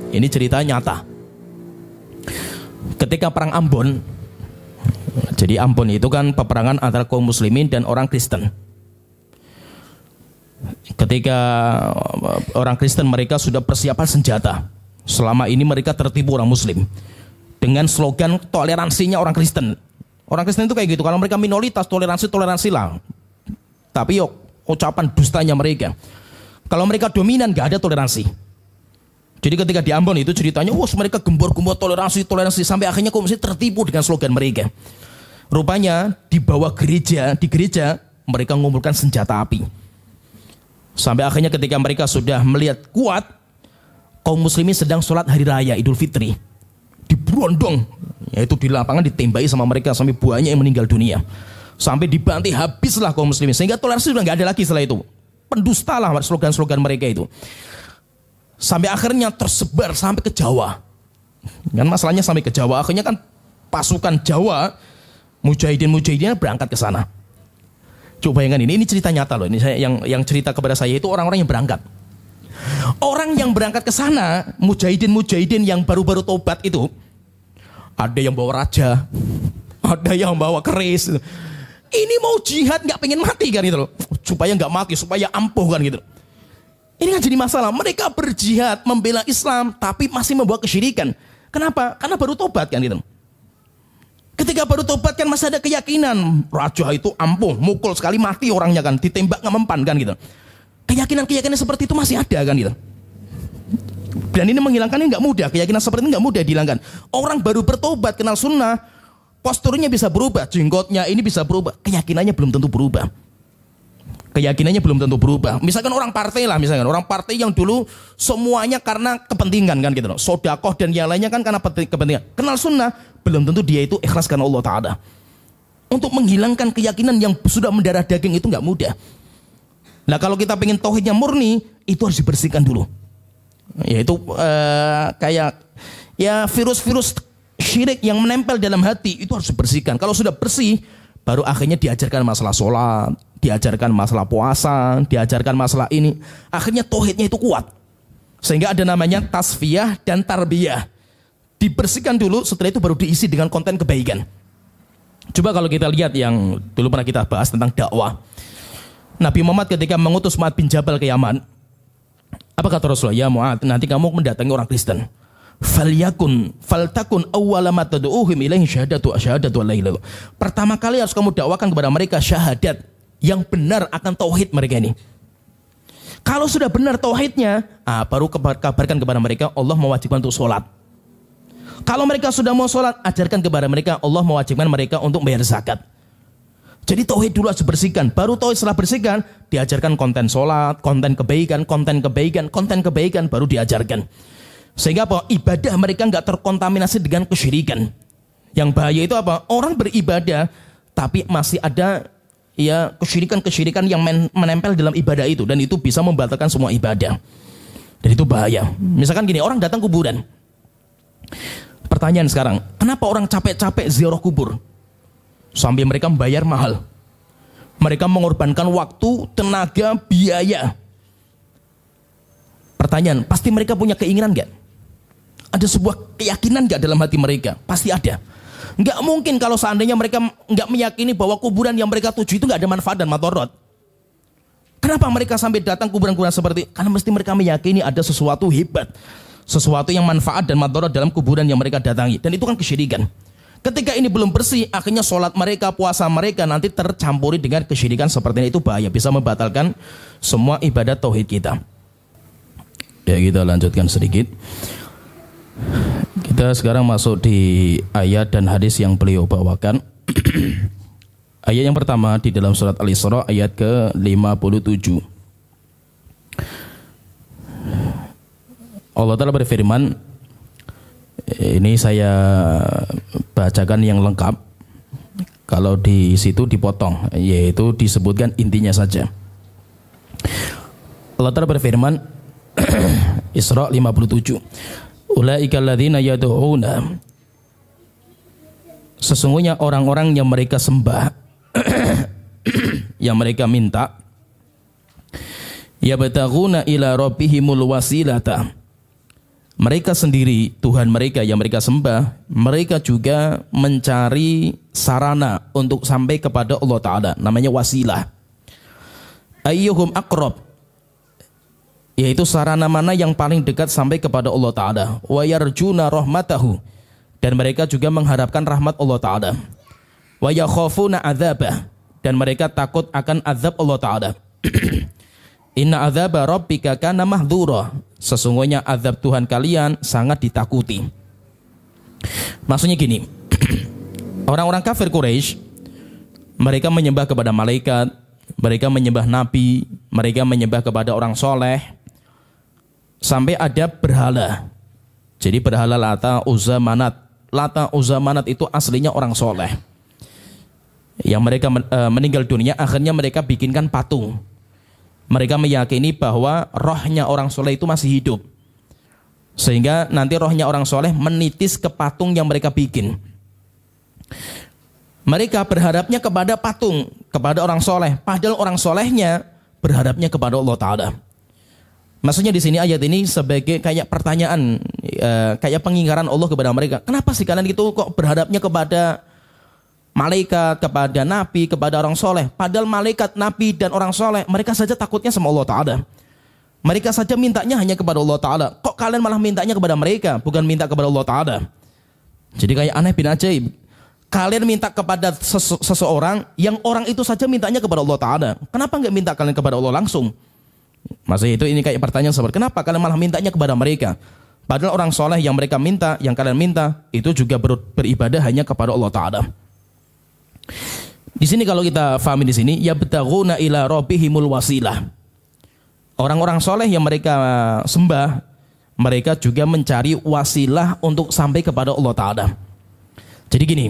Ini cerita nyata. Ketika perang Ambon, jadi Ambon itu kan peperangan antara kaum muslimin dan orang Kristen. Ketika orang Kristen mereka sudah persiapan senjata. Selama ini mereka tertipu orang Muslim dengan slogan toleransinya orang Kristen. Orang Kristen itu kayak gitu. Kalau mereka minoritas, toleransi lah. Tapi ucapan dustanya mereka. Kalau mereka dominan, gak ada toleransi. Jadi ketika di Ambon itu ceritanya, mereka gembor-gembor toleransi sampai akhirnya kok mesti tertipu dengan slogan mereka. Rupanya di bawah di gereja mereka mengumpulkan senjata api. Sampai akhirnya ketika mereka sudah melihat kuat, kaum muslimin sedang sholat hari raya Idul Fitri, diberondong, yaitu di lapangan ditembaki sama mereka sampai banyak yang meninggal dunia, sampai dibantai habislah kaum muslimin, sehingga toleransi sudah nggak ada lagi setelah itu. Pendusta lah slogan-slogan mereka itu, sampai akhirnya tersebar sampai ke Jawa. Kan masalahnya sampai ke Jawa, akhirnya kan pasukan Jawa mujahidin berangkat ke sana. Coba bayangkan ini cerita nyata loh. Ini saya yang cerita kepada saya itu orang-orang yang berangkat. Orang yang berangkat ke sana, mujahidin yang baru-baru tobat itu, ada yang bawa raja, ada yang bawa keris. Ini mau jihad nggak pengen mati kan gitu loh, supaya nggak mati, supaya ampuh kan gitu. Ini kan jadi masalah. Mereka berjihad membela Islam, tapi masih membawa kesyirikan. Kenapa? Karena baru tobat kan gitu. Ketika baru tobat kan masih ada keyakinan raja itu ampuh, mukul sekali mati orangnya kan, ditembak nggak mempan kan gitu. Keyakinan seperti itu masih ada kan gitu. Dan ini menghilangkannya nggak mudah, keyakinan seperti ini nggak mudah dihilangkan. Orang baru bertobat kenal sunnah, posturnya bisa berubah, jenggotnya ini bisa berubah, keyakinannya belum tentu berubah. Misalkan orang partai yang dulu semuanya karena kepentingan kan gitu loh, sodakoh dan yang lainnya kan karena kepentingan. Kenal sunnah, belum tentu dia itu ikhlas karena Allah Ta'ala. Untuk menghilangkan keyakinan yang sudah mendarah daging itu nggak mudah. Nah kalau kita pengen tauhidnya murni, itu harus dibersihkan dulu. Yaitu kayak ya virus-virus syirik yang menempel dalam hati itu harus dibersihkan. Kalau sudah bersih, baru akhirnya diajarkan masalah sholat, diajarkan masalah puasa, diajarkan masalah ini. Akhirnya tauhidnya itu kuat. Sehingga ada namanya tasfiyah dan tarbiyah. Dibersihkan dulu, setelah itu baru diisi dengan konten kebaikan. Coba kalau kita lihat yang dulu pernah kita bahas tentang dakwah. Nabi Muhammad ketika mengutus Mu'adz bin Jabal ke Yaman, apa kata Rasulullah? Ya Mu'adz, nanti kamu mendatangi orang Kristen. Faltakun awwala ma tad'uuhum ilaihi syahadatu an la ilaha illallah. Pertama kali harus kamu dakwakan kepada mereka syahadat yang benar akan tauhid mereka ini. Kalau sudah benar tauhidnya, baru kabarkan kepada mereka Allah mewajibkan untuk sholat. Kalau mereka sudah mau sholat, ajarkan kepada mereka Allah mewajibkan mereka untuk bayar zakat. Jadi tauhid dulu harus dibersihkan. Baru tauhid setelah bersihkan, diajarkan konten sholat, konten kebaikan, baru diajarkan. Sehingga apa? Ibadah mereka nggak terkontaminasi dengan kesyirikan. Yang bahaya itu apa? Orang beribadah, tapi masih ada ya kesyirikan yang menempel dalam ibadah itu, dan itu bisa membatalkan semua ibadah. Dan itu bahaya. Misalkan gini, orang datang kuburan. Pertanyaan sekarang, kenapa orang capek-capek ziarah kubur? Sampai mereka membayar mahal. Mereka mengorbankan waktu, tenaga, biaya. Pertanyaan, pasti mereka punya keinginan gak? Ada sebuah keyakinan gak dalam hati mereka? Pasti ada. Gak mungkin kalau seandainya mereka gak meyakini bahwa kuburan yang mereka tuju itu gak ada manfaat dan madharat. Kenapa mereka sampai datang kuburan-kuburan seperti? Karena mesti mereka meyakini ada sesuatu hebat, sesuatu yang manfaat dan madharat dalam kuburan yang mereka datangi. Dan itu kan kesyirikan. Ketika ini belum bersih, akhirnya sholat mereka, puasa mereka nanti tercampuri dengan kesyirikan seperti ini. Itu bahaya, bisa membatalkan semua ibadah tauhid kita. Ya, kita lanjutkan sedikit. Kita sekarang masuk di ayat dan hadis yang beliau bawakan. Ayat yang pertama di dalam surat Al-Isra ayat ke-57. Allah Ta'ala berfirman, ini saya bacakan yang lengkap. Kalau di situ dipotong, yaitu disebutkan intinya saja. Allah Ta'ala berfirman, Isra 57. Ulaika alladzina yad'una, sesungguhnya orang-orang yang mereka sembah yang mereka minta, yabtaghuna ila rabbihimul wasilata, mereka sendiri Tuhan mereka yang mereka sembah, mereka juga mencari sarana untuk sampai kepada Allah Ta'ala, namanya wasilah. Ayyuhum aqrab, yaitu sarana mana yang paling dekat sampai kepada Allah Ta'ala. Wa yarjuna rahmatahu, dan mereka juga mengharapkan rahmat Allah Ta'ala. Wa yakhafuna adzabah, dan mereka takut akan azab Allah Ta'ala. Inna adzaba rabbika kana mahdhura, sesungguhnya azab Tuhan kalian sangat ditakuti. Maksudnya gini, orang-orang kafir Quraisy, mereka menyembah kepada malaikat, mereka menyembah nabi, mereka menyembah kepada orang soleh, sampai ada berhala. Jadi berhala Lata, Uzza, Manat. Lata, Uzza, Manat itu aslinya orang soleh, yang mereka meninggal dunia, akhirnya mereka bikinkan patung. Mereka meyakini bahwa rohnya orang soleh itu masih hidup, sehingga nanti rohnya orang soleh menitis ke patung yang mereka bikin. Mereka berharapnya kepada patung, kepada orang soleh, padahal orang solehnya berharapnya kepada Allah Ta'ala. Maksudnya di sini ayat ini sebagai kayak pertanyaan, kayak pengingkaran Allah kepada mereka. Kenapa sih kalian itu kok berharapnya kepada malaikat, kepada nabi, kepada orang soleh? Padahal malaikat, nabi, dan orang soleh, mereka saja takutnya sama Allah Ta'ala. Mereka saja mintanya hanya kepada Allah Ta'ala. Kok kalian malah mintanya kepada mereka, bukan minta kepada Allah Ta'ala? Jadi kayak aneh bin ajaib. Kalian minta kepada seseorang yang orang itu saja mintanya kepada Allah Ta'ala. Kenapa nggak minta kalian kepada Allah langsung? Maksudnya itu ini kayak pertanyaan seperti, kenapa kalian malah mintanya kepada mereka? Padahal orang soleh yang mereka minta, yang kalian minta, itu juga beribadah hanya kepada Allah Ta'ala. Di sini kalau kita fahami di sini, yabtaghuna ila rabbihimul wasilah. Orang-orang soleh yang mereka sembah, mereka juga mencari wasilah untuk sampai kepada Allah Ta'ala. Jadi gini,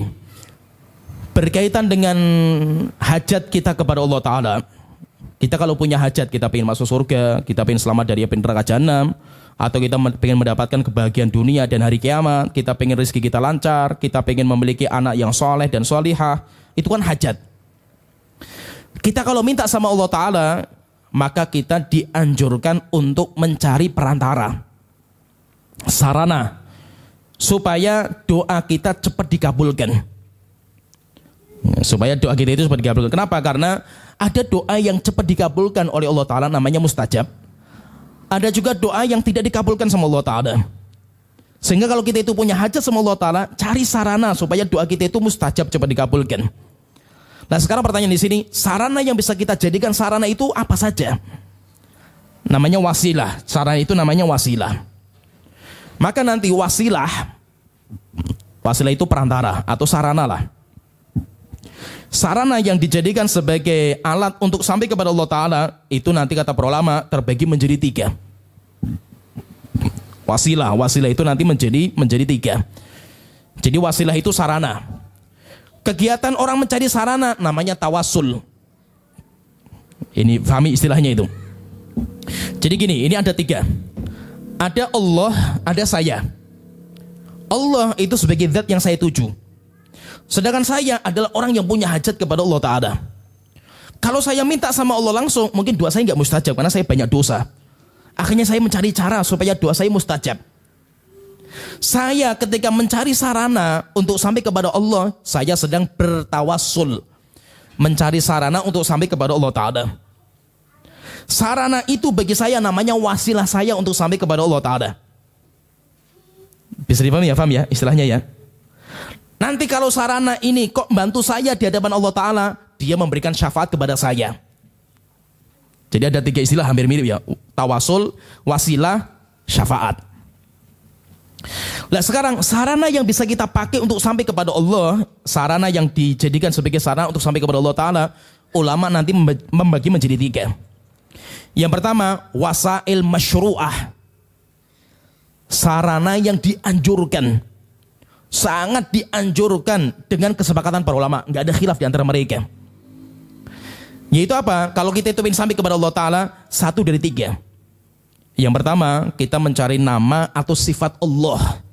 berkaitan dengan hajat kita kepada Allah Ta'ala, kita kalau punya hajat, kita pengen masuk surga, kita pengen selamat dari api neraka jahanam, atau kita pengen mendapatkan kebahagiaan dunia dan hari kiamat, kita pengen rezeki kita lancar, kita pengen memiliki anak yang soleh dan solihah, itu kan hajat. Kita kalau minta sama Allah Ta'ala, maka kita dianjurkan untuk mencari perantara, sarana, supaya doa kita cepat dikabulkan. Supaya doa kita itu cepat dikabulkan. Kenapa? Karena ada doa yang cepat dikabulkan oleh Allah Ta'ala, namanya mustajab. Ada juga doa yang tidak dikabulkan sama Allah Ta'ala. Sehingga kalau kita itu punya hajat sama Allah Ta'ala, cari sarana supaya doa kita itu mustajab, cepat dikabulkan. Nah sekarang pertanyaan di sini, sarana yang bisa kita jadikan sarana itu apa saja? Namanya wasilah. Sarana itu namanya wasilah. Maka nanti wasilah itu perantara atau sarana lah. Sarana yang dijadikan sebagai alat untuk sampai kepada Allah Ta'ala, itu nanti kata para ulama terbagi menjadi 3. Wasilah itu nanti menjadi 3. Jadi wasilah itu sarana. Kegiatan orang mencari sarana namanya tawassul. Ini pahami istilahnya itu. Jadi gini, ini ada 3. Ada Allah, ada saya. Allah itu sebagai zat yang saya tuju. Sedangkan saya adalah orang yang punya hajat kepada Allah Ta'ala. Kalau saya minta sama Allah langsung, mungkin doa saya nggak mustajab karena saya banyak dosa. Akhirnya saya mencari cara supaya doa saya mustajab. Saya ketika mencari sarana untuk sampai kepada Allah, saya sedang bertawassul, mencari sarana untuk sampai kepada Allah Ta'ala. Sarana itu bagi saya namanya wasilah saya untuk sampai kepada Allah Ta'ala. Bisa dipahami ya? Paham ya istilahnya ya? Nanti kalau sarana ini kok bantu saya di hadapan Allah Ta'ala, dia memberikan syafaat kepada saya. Jadi ada 3 istilah hampir mirip ya. Tawasul, wasilah, syafaat. Nah sekarang sarana yang bisa kita pakai untuk sampai kepada Allah, sarana yang dijadikan sebagai sarana untuk sampai kepada Allah Ta'ala, ulama nanti membagi menjadi 3. Yang pertama, wasail masyru'ah. Sarana yang dianjurkan, sangat dianjurkan dengan kesepakatan para ulama, nggak ada khilaf di antara mereka. Yaitu apa? Kalau kita itu ingin sampai kepada Allah Ta'ala, 1 dari 3. Yang pertama, kita mencari nama atau sifat Allah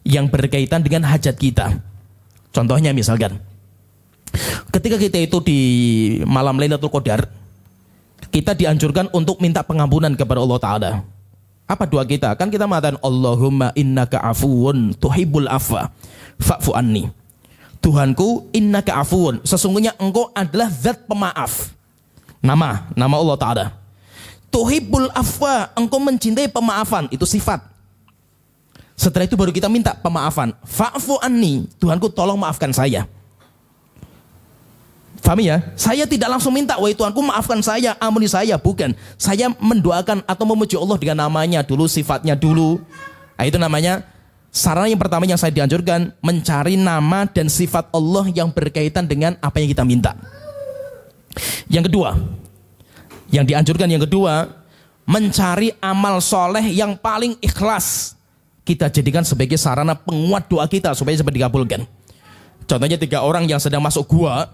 yang berkaitan dengan hajat kita. Contohnya misalkan, ketika kita itu di malam Lailatul Qadar, kita dianjurkan untuk minta pengampunan kepada Allah Ta'ala. Apa doa kita? Kan kita mengatakan Allahumma innaka afuwun tuhibbul afwa fa'fu anni. Tuhanku, innaka afuwun, sesungguhnya engkau adalah zat pemaaf. Nama Allah Ta'ala. Tuhibbul afwa, engkau mencintai pemaafan, itu sifat. Setelah itu baru kita minta pemaafan. Fa'fu anni, Tuhanku tolong maafkan saya. Faham ya? Saya tidak langsung minta, wahai Tuhanku maafkan saya, ampuni saya, bukan. Saya mendoakan atau memuji Allah dengan namanya dulu, sifatnya dulu. Nah, itu namanya sarana yang pertama yang saya dianjurkan, mencari nama dan sifat Allah yang berkaitan dengan apa yang kita minta. Yang kedua, yang dianjurkan yang kedua, mencari amal soleh yang paling ikhlas. Kita jadikan sebagai sarana penguat doa kita supaya cepat dikabulkan. Contohnya 3 orang yang sedang masuk gua,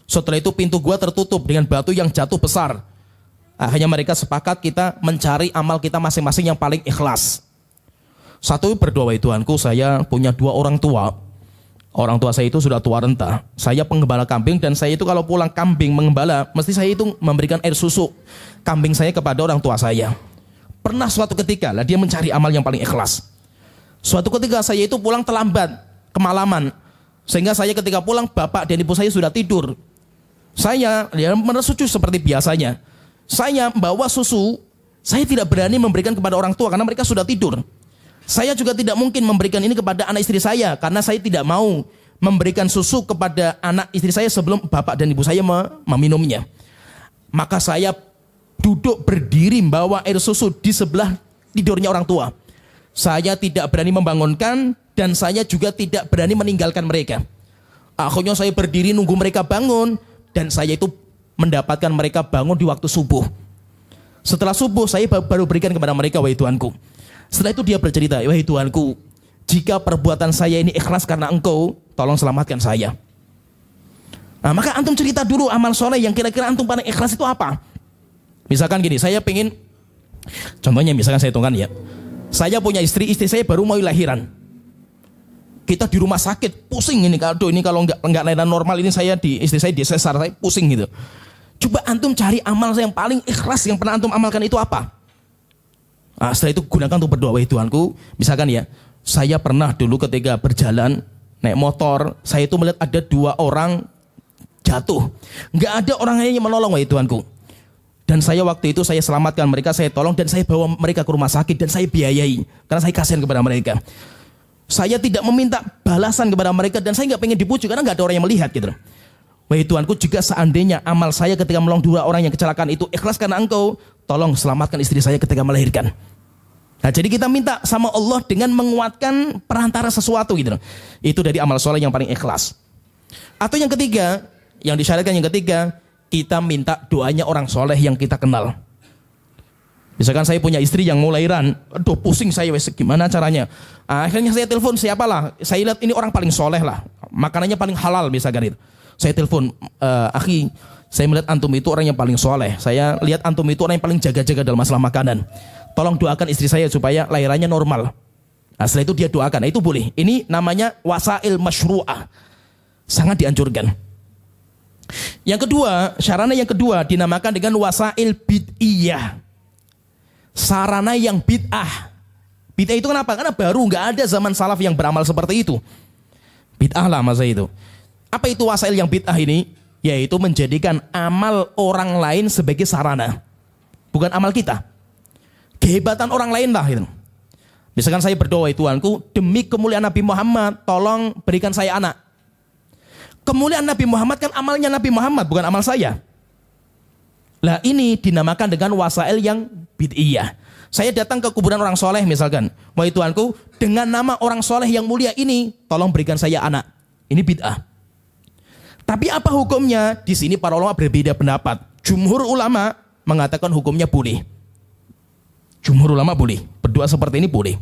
setelah itu pintu gua tertutup dengan batu yang jatuh besar. Akhirnya mereka sepakat kita mencari amal kita masing-masing yang paling ikhlas. Satu berdoa, Tuhanku saya punya 2 orang tua. Orang tua saya itu sudah tua renta. Saya penggembala kambing dan saya itu kalau pulang kambing mengembala, mesti saya itu memberikan air susu kambing saya kepada orang tua saya. Pernah suatu ketika lah dia mencari amal yang paling ikhlas. Suatu ketika saya itu pulang terlambat, kemalaman. Sehingga saya ketika pulang bapak dan ibu saya sudah tidur. Saya meresucu seperti biasanya. Saya membawa susu, saya tidak berani memberikan kepada orang tua karena mereka sudah tidur. Saya juga tidak mungkin memberikan ini kepada anak istri saya karena saya tidak mau memberikan susu kepada anak istri saya sebelum bapak dan ibu saya meminumnya. Maka saya duduk berdiri membawa air susu di sebelah tidurnya orang tua. Saya tidak berani membangunkan dan saya juga tidak berani meninggalkan mereka. Akhirnya saya berdiri nunggu mereka bangun dan saya itu mendapatkan mereka bangun di waktu subuh. Setelah subuh saya baru berikan kepada mereka, wahai Tuhanku. Setelah itu dia bercerita, wahai Tuhanku, jika perbuatan saya ini ikhlas karena Engkau, tolong selamatkan saya. Nah, maka antum cerita dulu amal soleh yang kira-kira antum paling ikhlas itu apa? Misalkan gini, saya pengen, contohnya misalkan saya hitungkan ya, saya punya istri saya baru mau lahiran. Kita di rumah sakit, pusing ini kalau nggak lahiran normal ini istri saya disesar, saya pusing gitu. Coba antum cari amal yang paling ikhlas yang pernah antum amalkan itu apa? Nah, setelah itu gunakan untuk berdoa, wahai Tuhanku. Misalkan ya, saya pernah dulu ketika berjalan naik motor, saya itu melihat ada 2 orang jatuh. Nggak ada orang lain yang menolong, wahai Tuhanku. Dan saya waktu itu saya selamatkan mereka, saya tolong dan saya bawa mereka ke rumah sakit dan saya biayai karena saya kasihan kepada mereka. Saya tidak meminta balasan kepada mereka dan saya nggak pengen dipuji karena nggak ada orang yang melihat gitu. Wahai Tuhanku, jika seandainya amal saya ketika menolong 2 orang yang kecelakaan itu ikhlas karena Engkau, tolong selamatkan istri saya ketika melahirkan. Nah, jadi kita minta sama Allah dengan menguatkan perantara sesuatu gitu. Itu dari amal soleh yang paling ikhlas. Atau yang ketiga, yang disyaratkan yang ketiga, kita minta doanya orang soleh yang kita kenal. Misalkan saya punya istri yang mau lahiran, aduh pusing saya, gimana caranya? Akhirnya saya telepon siapalah, saya lihat ini orang paling soleh lah, makanannya paling halal misalkan itu. Saya telepon, akhi, saya melihat antum itu orang yang paling soleh. Saya lihat antum itu orang yang paling jaga-jaga dalam masalah makanan. Tolong doakan istri saya supaya lahirannya normal. Nah, setelah itu dia doakan, nah, itu boleh. Ini namanya wasail masyru'ah, sangat dianjurkan. Yang kedua, sarana yang kedua dinamakan dengan wasail bid'iyah. Sarana yang bid'ah. Bid'ah itu kenapa? Karena baru, nggak ada zaman salaf yang beramal seperti itu. Bid'ah lah masa itu. Apa itu wasail yang bid'ah ini? Yaitu menjadikan amal orang lain sebagai sarana, bukan amal kita. Kehebatan orang lain lah gitu. Misalkan saya berdoa, Tuhanku, demi kemuliaan Nabi Muhammad, tolong berikan saya anak. Kemuliaan Nabi Muhammad kan amalnya Nabi Muhammad, bukan amal saya. Lah ini dinamakan dengan wasail yang bid'iyah. Saya datang ke kuburan orang soleh misalkan, wahai Tuhanku, dengan nama orang soleh yang mulia ini, tolong berikan saya anak. Ini bid'ah. Tapi apa hukumnya? Di sini para ulama berbeda pendapat. Jumhur ulama mengatakan hukumnya boleh. Jumhur ulama boleh. Berdoa seperti ini boleh.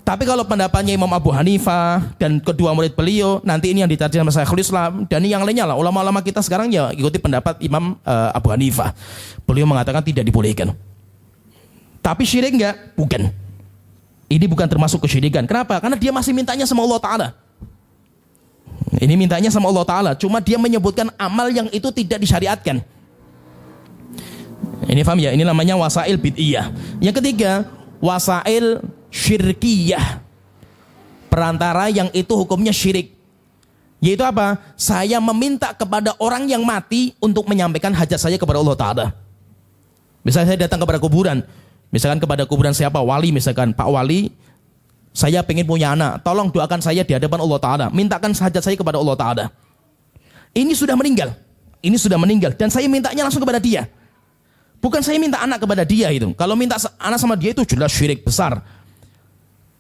Tapi kalau pendapatnya Imam Abu Hanifah dan kedua murid beliau, nanti ini yang dicari sama Syekhul Islam dan yang lainnya lah, ulama-ulama kita sekarang ya ikuti pendapat Imam Abu Hanifah. Beliau mengatakan tidak dibolehkan. Tapi syirik enggak? Bukan. Ini bukan termasuk kesyirikan. Kenapa? Karena dia masih mintanya sama Allah Ta'ala. Ini mintanya sama Allah Ta'ala. Cuma dia menyebutkan amal yang itu tidak disyariatkan. Ini paham ya? Ini namanya wasail bid'iyah. Yang ketiga, wasail syirkiyah. Perantara yang itu hukumnya syirik. Yaitu apa? Saya meminta kepada orang yang mati untuk menyampaikan hajat saya kepada Allah Ta'ala. Misalnya saya datang kepada kuburan, misalkan kepada kuburan siapa, wali misalkan, Pak Wali, saya pengen punya anak, tolong doakan saya di hadapan Allah Ta'ala, mintakan hajat saya kepada Allah Ta'ala. Ini sudah meninggal, dan saya mintanya langsung kepada dia. Bukan saya minta anak kepada dia itu. Kalau minta anak sama dia itu jelas syirik besar.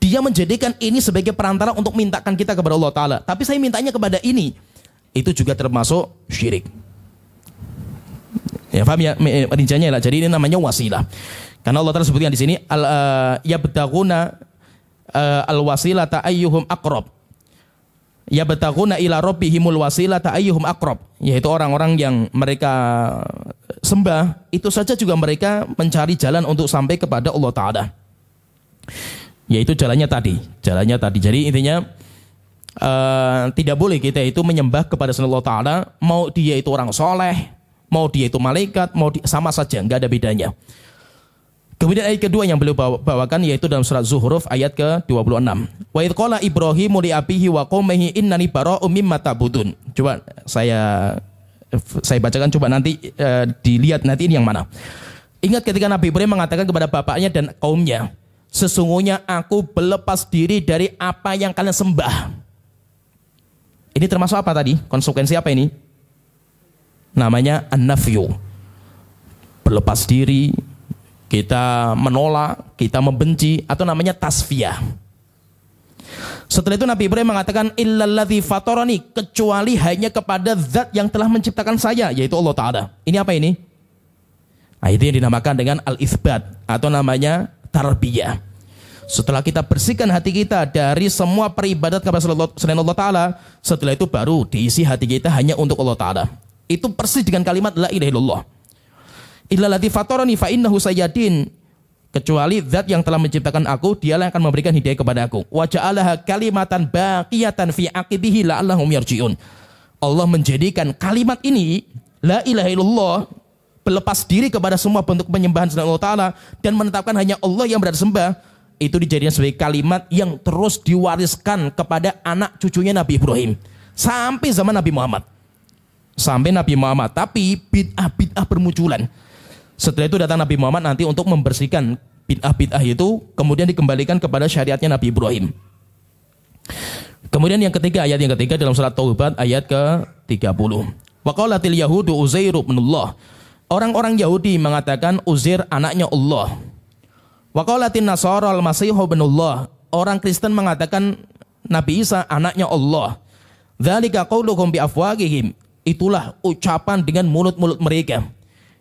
Dia menjadikan ini sebagai perantara untuk mintakan kita kepada Allah Ta'ala. Tapi saya mintanya kepada ini, itu juga termasuk syirik. Ya, paham ya rinciannya lah. Jadi ini namanya wasilah. Karena Allah Ta'ala sebutkan di sini yabtaguna al-wasilata ayyuhum aqrab. Yabtaguna ila rabbihimul wasilata ayyuhum aqrab, yaitu orang-orang yang mereka sembah itu saja juga mereka mencari jalan untuk sampai kepada Allah Ta'ala. Yaitu jalannya tadi. Jadi intinya tidak boleh kita itu menyembah kepada selain Allah Ta'ala, mau dia itu orang soleh, mau dia itu malaikat, sama saja, nggak ada bedanya. Kemudian ayat kedua yang beliau bawakan yaitu dalam surat Zuhruf ayat ke-26. Wa idh qala Ibrahimu li abihi wa qaumihi innani bara'um mimma ta'budun. Coba saya bacakan, coba nanti dilihat nanti ini yang mana. Ingat ketika Nabi Ibrahim mengatakan kepada bapaknya dan kaumnya, sesungguhnya aku berlepas diri dari apa yang kalian sembah. Ini termasuk apa tadi? Konsekuensi apa ini? Namanya an-nafyu. Berlepas diri, kita menolak, kita membenci, atau namanya tasfiyah. Setelah itu Nabi Ibrahim mengatakan illalladzi fatarani, kecuali hanya kepada zat yang telah menciptakan saya, yaitu Allah Ta'ala. Ini apa ini? Nah, itu yang dinamakan dengan al-itsbat atau namanya tarbiyah. Setelah kita bersihkan hati kita dari semua peribadat kepada selain Allah Ta'ala, setelah itu baru diisi hati kita hanya untuk Allah Ta'ala. Itu persis dengan kalimat la ilaha illallah. Illalladzi fatarani fa innahu sayyadin, kecuali zat yang telah menciptakan aku, dialah yang akan memberikan hidayah kepada aku. Wa ja'alaha kalimatan baqiyatan fi aqibihi la'allahum yarji'un. Allah menjadikan kalimat ini la ilaha illallah, berlepas diri kepada semua bentuk penyembahan selain Allah Ta'ala dan menetapkan hanya Allah yang berhak disembah, itu dijadikan sebagai kalimat yang terus diwariskan kepada anak cucunya Nabi Ibrahim sampai zaman Nabi Muhammad. Tapi bid'ah bermunculan. Setelah itu datang Nabi Muhammad nanti untuk membersihkan bid'ah itu, kemudian dikembalikan kepada syariatnya Nabi Ibrahim. Kemudian ayat yang ketiga dalam surat Taubat ayat ke-30. Wa qalatil yahudu Uzair ibnullah. Orang-orang Yahudi mengatakan Uzair anaknya Allah. Wa qalatin nasara al-masih ibnullah. Orang Kristen mengatakan Nabi Isa anaknya Allah. Dzalika qauluhum bi afwahihim. Itulah ucapan dengan mulut-mulut mereka.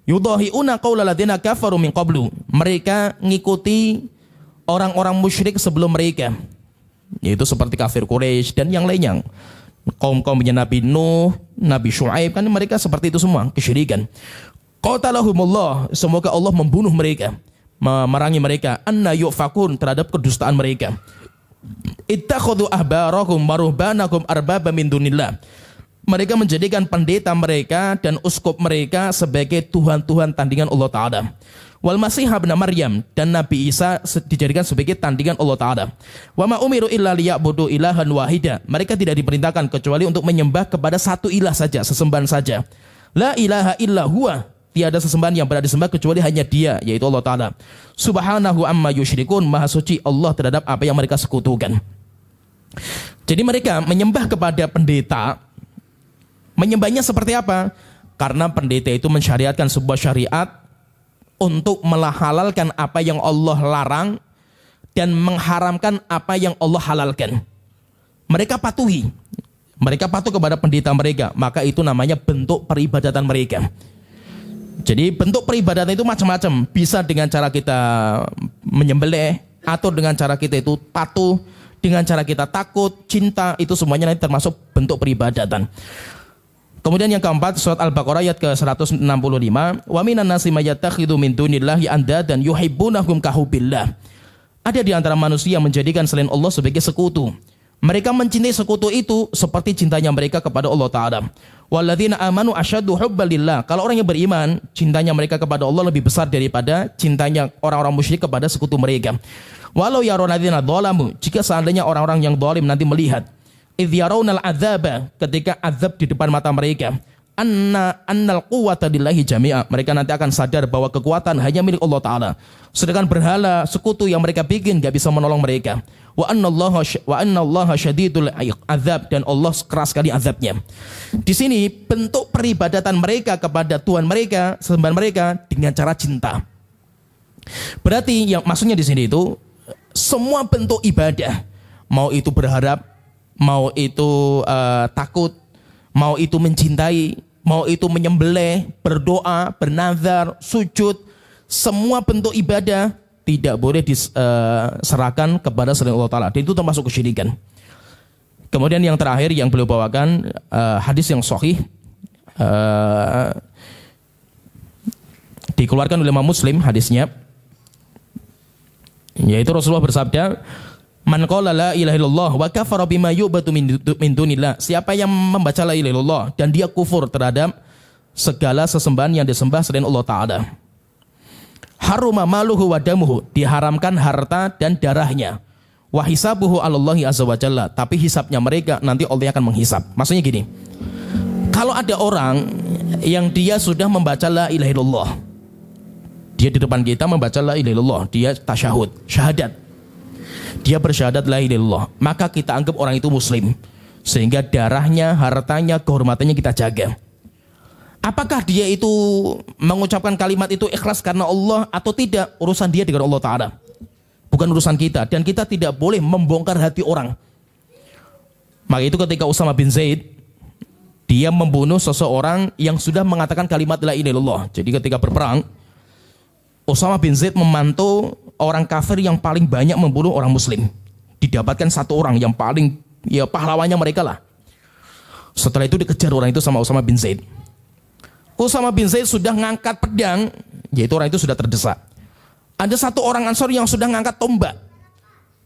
Yudahi'una qaulal ladzina kafaru min qablu. Mereka ngikuti orang-orang musyrik sebelum mereka. Yaitu seperti kafir Quraisy dan yang lainnya. Kaum-kaumnya Nabi Nuh, Nabi Syuaib, kan mereka seperti itu semua, kesyirikan. Qatalahumullah, semoga Allah membunuh mereka, memerangi mereka, anna yufakun, terhadap kedustaan mereka. Ittakhadhu ahbarahum wa ruhbanahum arbaba min dunillah. Mereka menjadikan pendeta mereka dan uskup mereka sebagai tuhan-tuhan tandingan Allah Ta'ala. Wal Masih ibn Maryam, dan Nabi Isa dijadikan sebagai tandingan Allah Ta'ala. Wa ma umiru illa liya'budu ilahan wahida. Mereka tidak diperintahkan kecuali untuk menyembah kepada satu ilah saja, sesembahan saja. La ilaha illa huwa, tiada sesembahan yang berhak disembah kecuali hanya Dia, yaitu Allah Ta'ala. Subhanahu amma yusyrikun, maha suci Allah terhadap apa yang mereka sekutukan. Jadi mereka menyembah kepada pendeta. Menyembahnya seperti apa? Karena pendeta itu mensyariatkan sebuah syariat untuk menghalalkan apa yang Allah larang dan mengharamkan apa yang Allah halalkan. Mereka patuh kepada pendeta mereka, maka itu namanya bentuk peribadatan mereka. Jadi bentuk peribadatan itu macam-macam, bisa dengan cara kita menyembelih, atau dengan cara kita itu patuh, dengan cara kita takut, cinta, itu semuanya nanti termasuk bentuk peribadatan. Kemudian yang keempat, surat Al-Baqarah ayat ke-165, wa minan nasi may yattakhidhu min dunillahi andadan yuhibbunahum kahubbillah. Ada di antara manusia yang menjadikan selain Allah sebagai sekutu. Mereka mencintai sekutu itu seperti cintanya mereka kepada Allah Ta'ala. Walladzina amanu asyaddu hubbalillah. Kalau orang yang beriman, cintanya mereka kepada Allah lebih besar daripada cintanya orang-orang musyrik kepada sekutu mereka. Walau yaronadzina dzalamu, jika seandainya orang-orang yang zalim nanti melihat idh yarawnal adzaba, ketika azab di depan mata mereka, annal quwwata lillahi jami'a. Mereka nanti akan sadar bahwa kekuatan hanya milik Allah Ta'ala. Sedangkan berhala, sekutu yang mereka bikin gak bisa menolong mereka. Wa annallaha syadidul azab, dan Allah keras sekali azabnya. Di sini bentuk peribadatan mereka kepada Tuhan mereka, sembahan mereka dengan cara cinta. Berarti yang maksudnya di sini itu semua bentuk ibadah, mau itu berharap, mau itu takut, mau itu mencintai, mau itu menyembelih, berdoa, bernazar, sujud, semua bentuk ibadah tidak boleh diserahkan kepada selain Allah Ta'ala. Dan itu termasuk kesyirikan. Kemudian yang terakhir yang beliau bawakan, hadis yang sahih, dikeluarkan oleh Imam Muslim hadisnya, yaitu Rasulullah bersabda, man qala la ilaha illallah wa kafara bima yu'badu min dunillah. Siapa yang membaca la ilaha illallah dan dia kufur terhadap segala sesembahan yang disembah selain Allah Ta'ala. Haruma maluhu wa damuhu, diharamkan harta dan darahnya. Wa hisabuhu 'alallahi azza wa jalla, tapi hisabnya mereka nanti Allah akan menghisab. Maksudnya gini, kalau ada orang yang dia sudah membaca la ilaha illallah, dia di depan kita membaca la ilaha illallah, dia tasyahud, syahadat, dia bersyahadat la ilaha illallah, maka kita anggap orang itu muslim, sehingga darahnya, hartanya, kehormatannya kita jaga. Apakah dia itu mengucapkan kalimat itu ikhlas karena Allah atau tidak, urusan dia dengan Allah Ta'ala, bukan urusan kita. Dan kita tidak boleh membongkar hati orang. Maka itu ketika Usama bin Zaid, dia membunuh seseorang yang sudah mengatakan kalimat la ilaha illallah. Jadi ketika berperang, Usama bin Zaid memantau orang kafir yang paling banyak membunuh orang muslim. Didapatkan satu orang yang paling, ya pahlawannya mereka lah. Setelah itu dikejar orang itu sama Usama bin Zaid. Usama bin Zaid sudah ngangkat pedang, yaitu orang itu sudah terdesak. Ada satu orang Ansor yang sudah ngangkat tombak.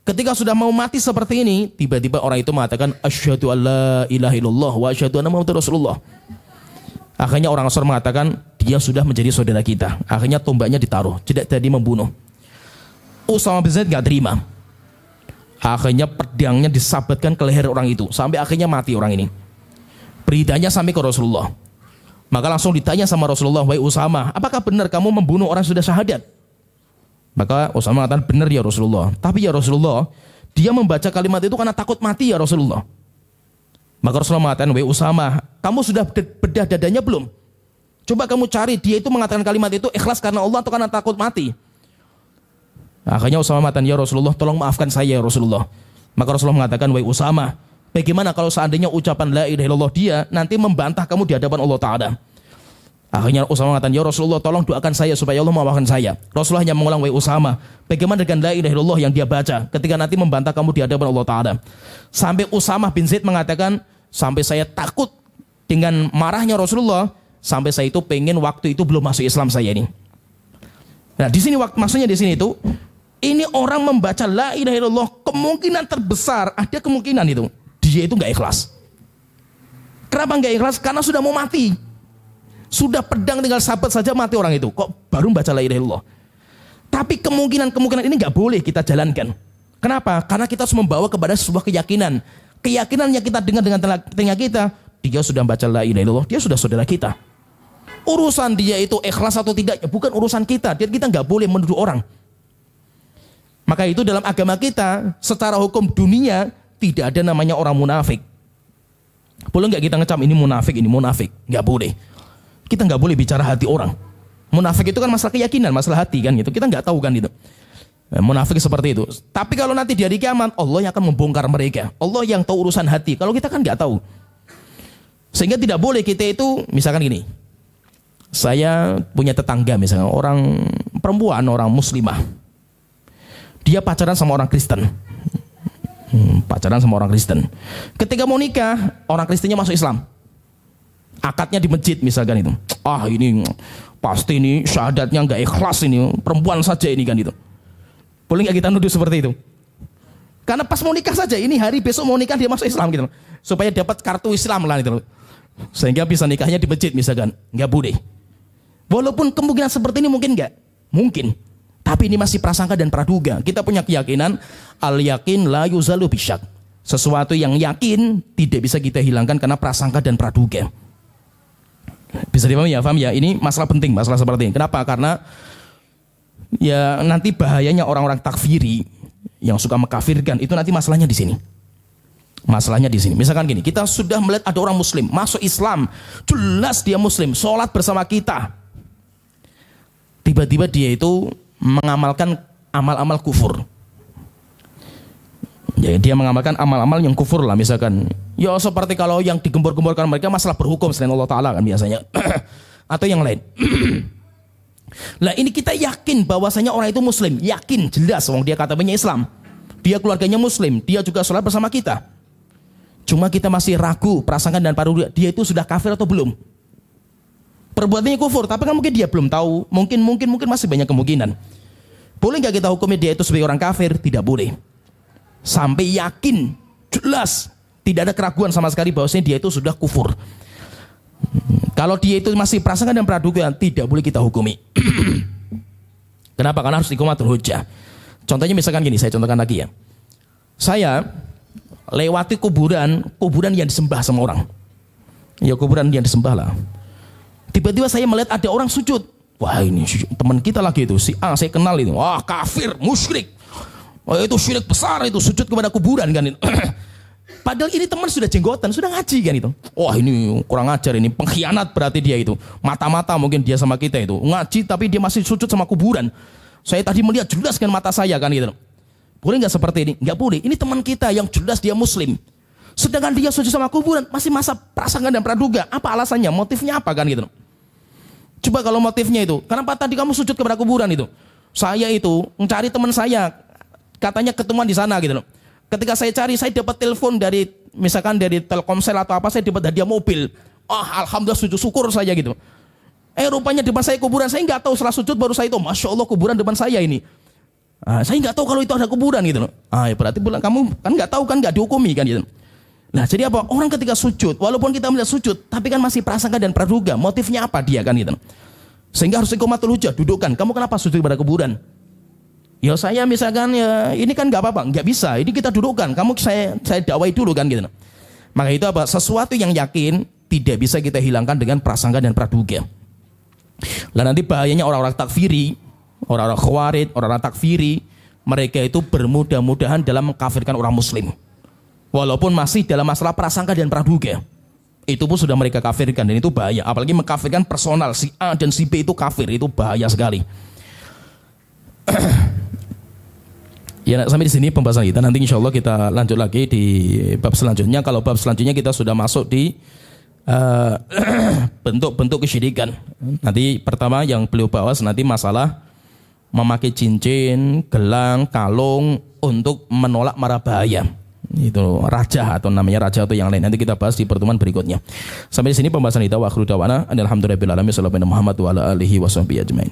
Ketika sudah mau mati seperti ini, tiba-tiba orang itu mengatakan asyhadu alla ilaha illallah wa asyhadu anna muhammadar rasulullah. Akhirnya orang Ansor mengatakan dia sudah menjadi saudara kita. Akhirnya tombaknya ditaruh, tidak jadi membunuh. Usama bin Zaid gak terima. Akhirnya pedangnya disabatkan ke leher orang itu, sampai akhirnya mati orang ini. Beritanya sampai ke Rasulullah. Maka langsung ditanya sama Rasulullah, wahai Usama, apakah benar kamu membunuh orang sudah syahadat? Maka Usama mengatakan, benar ya Rasulullah. Tapi ya Rasulullah, dia membaca kalimat itu karena takut mati ya Rasulullah. Maka Rasulullah mengatakan, wahai Usama, kamu sudah bedah dadanya belum? Coba kamu cari, dia itu mengatakan kalimat itu ikhlas karena Allah atau karena takut mati? Akhirnya Usama mengatakan, ya Rasulullah, tolong maafkan saya ya Rasulullah. Maka Rasulullah mengatakan, wahai Usama, bagaimana kalau seandainya ucapan la ilaha illallah dia nanti membantah kamu di hadapan Allah Ta'ala? Akhirnya Usama mengatakan, ya Rasulullah, tolong doakan saya supaya Allah memaafkan saya. Rasulullah hanya mengulang, wahai Usama, bagaimana dengan la ilaha illallah yang dia baca ketika nanti membantah kamu di hadapan Allah Ta'ala? Sampai Usama bin Zaid mengatakan, sampai saya takut dengan marahnya Rasulullah, sampai saya itu pengen waktu itu belum masuk Islam saya ini. Nah di sini maksudnya di sini itu, ini orang membaca la ilaha illallah, kemungkinan terbesar ada kemungkinan itu dia itu nggak ikhlas. Kenapa nggak ikhlas? Karena sudah mau mati. Sudah pedang tinggal sabat saja mati orang itu. Kok baru membaca la ilaha illallah? Tapi kemungkinan ini nggak boleh kita jalankan. Kenapa? Karena kita harus membawa kepada sebuah keyakinan. Keyakinan yang kita dengar dengan telinga kita, dia sudah membaca la ilaha illallah, dia sudah saudara kita. Urusan dia itu ikhlas atau tidak, bukan urusan kita. Dan kita nggak boleh menuduh orang. Maka itu dalam agama kita, secara hukum dunia, tidak ada namanya orang munafik. Boleh nggak kita ngecam ini munafik? Nggak boleh. Kita nggak boleh bicara hati orang. Munafik itu kan masalah keyakinan, masalah hati kan gitu. Kita nggak tahu kan gitu. Munafik seperti itu. Tapi kalau nanti di hari kiamat, Allah yang akan membongkar mereka. Allah yang tahu urusan hati. Kalau kita kan nggak tahu. Sehingga tidak boleh kita itu, misalkan gini. Saya punya tetangga misalnya, orang perempuan, orang muslimah. Dia pacaran sama orang Kristen. Ketika mau nikah, orang Kristennya masuk Islam. Akadnya di masjid misalkan itu. Ini pasti ini syahadatnya nggak ikhlas ini, perempuan saja ini kan itu. Boleh nggak kita nuduh seperti itu? Karena pas mau nikah saja, ini hari besok mau nikah dia masuk Islam gitu, supaya dapat kartu Islam lah gitu, sehingga bisa nikahnya di masjid misalkan. Nggak boleh. Walaupun kemungkinan seperti ini mungkin nggak, mungkin. Tapi ini masih prasangka dan praduga. Kita punya keyakinan al yakin la yuzalu bisyak. Sesuatu yang yakin tidak bisa kita hilangkan karena prasangka dan praduga. Bisa dipahami ya? Paham ya? Ini masalah penting, masalah seperti ini. Kenapa? Karena ya nanti bahayanya orang-orang takfiri yang suka mengkafirkan itu nanti masalahnya di sini. Masalahnya di sini. Misalkan gini, kita sudah melihat ada orang muslim masuk Islam, jelas dia muslim, sholat bersama kita. Tiba-tiba dia itu mengamalkan amal-amal kufur. Ya, dia mengamalkan amal-amal yang kufur lah, misalkan. Ya seperti kalau yang digembor-gemborkan mereka masalah berhukum selain Allah Ta'ala kan biasanya. Atau yang lain. Lah ini kita yakin bahwasanya orang itu muslim. Yakin, jelas. Wong dia katanya Islam. Dia keluarganya muslim. Dia juga sholat bersama kita. Cuma kita masih ragu, prasangka dan praduga. Dia itu sudah kafir atau belum? Perbuatannya kufur, tapi kan mungkin dia belum tahu. Mungkin masih banyak kemungkinan. Boleh nggak kita hukumnya dia itu sebagai orang kafir? Tidak boleh. Sampai yakin, jelas, tidak ada keraguan sama sekali bahwasanya dia itu sudah kufur. Kalau dia itu masih prasangka dan praduga, tidak boleh kita hukumi. Kenapa? Karena harus iqamatul hujjah. Contohnya misalkan gini, saya contohkan lagi ya. Saya lewati kuburan yang disembah sama orang. Ya kuburan yang disembah lah. Tiba-tiba saya melihat ada orang sujud. Wah ini teman kita lagi itu, si A, saya kenal itu. Wah kafir, musyrik. Oh itu syirik besar itu, sujud kepada kuburan kan itu. Padahal ini teman sudah jenggotan, sudah ngaji kan itu. Wah ini kurang ajar, ini pengkhianat berarti dia itu. Mata-mata mungkin dia sama kita itu. Ngaji tapi dia masih sujud sama kuburan. Saya tadi melihat jelas dengan mata saya kan gitu. Boleh nggak seperti ini? Nggak boleh. Ini teman kita yang jelas dia muslim. Sedangkan dia sujud sama kuburan, masih masa prasangka dan praduga. Apa alasannya? Motifnya apa kan gitu. Coba kalau motifnya itu, kenapa tadi kamu sujud kepada kuburan itu? Saya itu mencari teman saya, katanya ketemuan di sana gitu loh. Ketika saya cari, saya dapat telepon dari misalkan dari Telkomsel atau apa, saya dapat hadiah mobil. Alhamdulillah sujud syukur saya gitu. Rupanya depan saya kuburan, saya nggak tahu setelah sujud baru saya itu, masya Allah kuburan depan saya ini. Saya nggak tahu kalau itu ada kuburan gitu loh. Ya berarti kamu kan nggak tahu kan, nggak dihukumi kan gitu. Nah jadi apa? Orang ketika sujud, walaupun kita melihat sujud, tapi kan masih prasangka dan praduga. Motifnya apa dia kan gitu. Sehingga harus iqamatul hujjah, dudukkan. Kamu kenapa sujud pada kuburan? Ya saya misalkan ya ini kan nggak apa-apa, nggak bisa. Ini kita dudukkan. Kamu saya dakwai dulu kan gitu. Maka itu apa? Sesuatu yang yakin tidak bisa kita hilangkan dengan prasangka dan praduga. Lah nanti bahayanya orang-orang takfiri, orang-orang khawarij, orang-orang takfiri, mereka itu bermudah-mudahan dalam mengkafirkan orang muslim. Walaupun masih dalam masalah prasangka dan praduga. Itu pun sudah mereka kafirkan dan itu bahaya. Apalagi mengkafirkan personal, si A dan si B itu kafir, itu bahaya sekali. Ya sampai di sini pembahasan kita. Nanti insya Allah kita lanjut lagi di bab selanjutnya. Kalau bab selanjutnya kita sudah masuk di bentuk-bentuk kesyirikan. Nanti pertama yang beliau bahas nanti masalah memakai cincin, gelang, kalung untuk menolak mara bahaya. Itu raja atau namanya raja atau yang lain. Nanti kita bahas di pertemuan berikutnya. Sampai di sini pembahasan kita. Wa akhiru da'wana alhamdulillahirabbil alamin. Sallallahu alaihi wa sallam.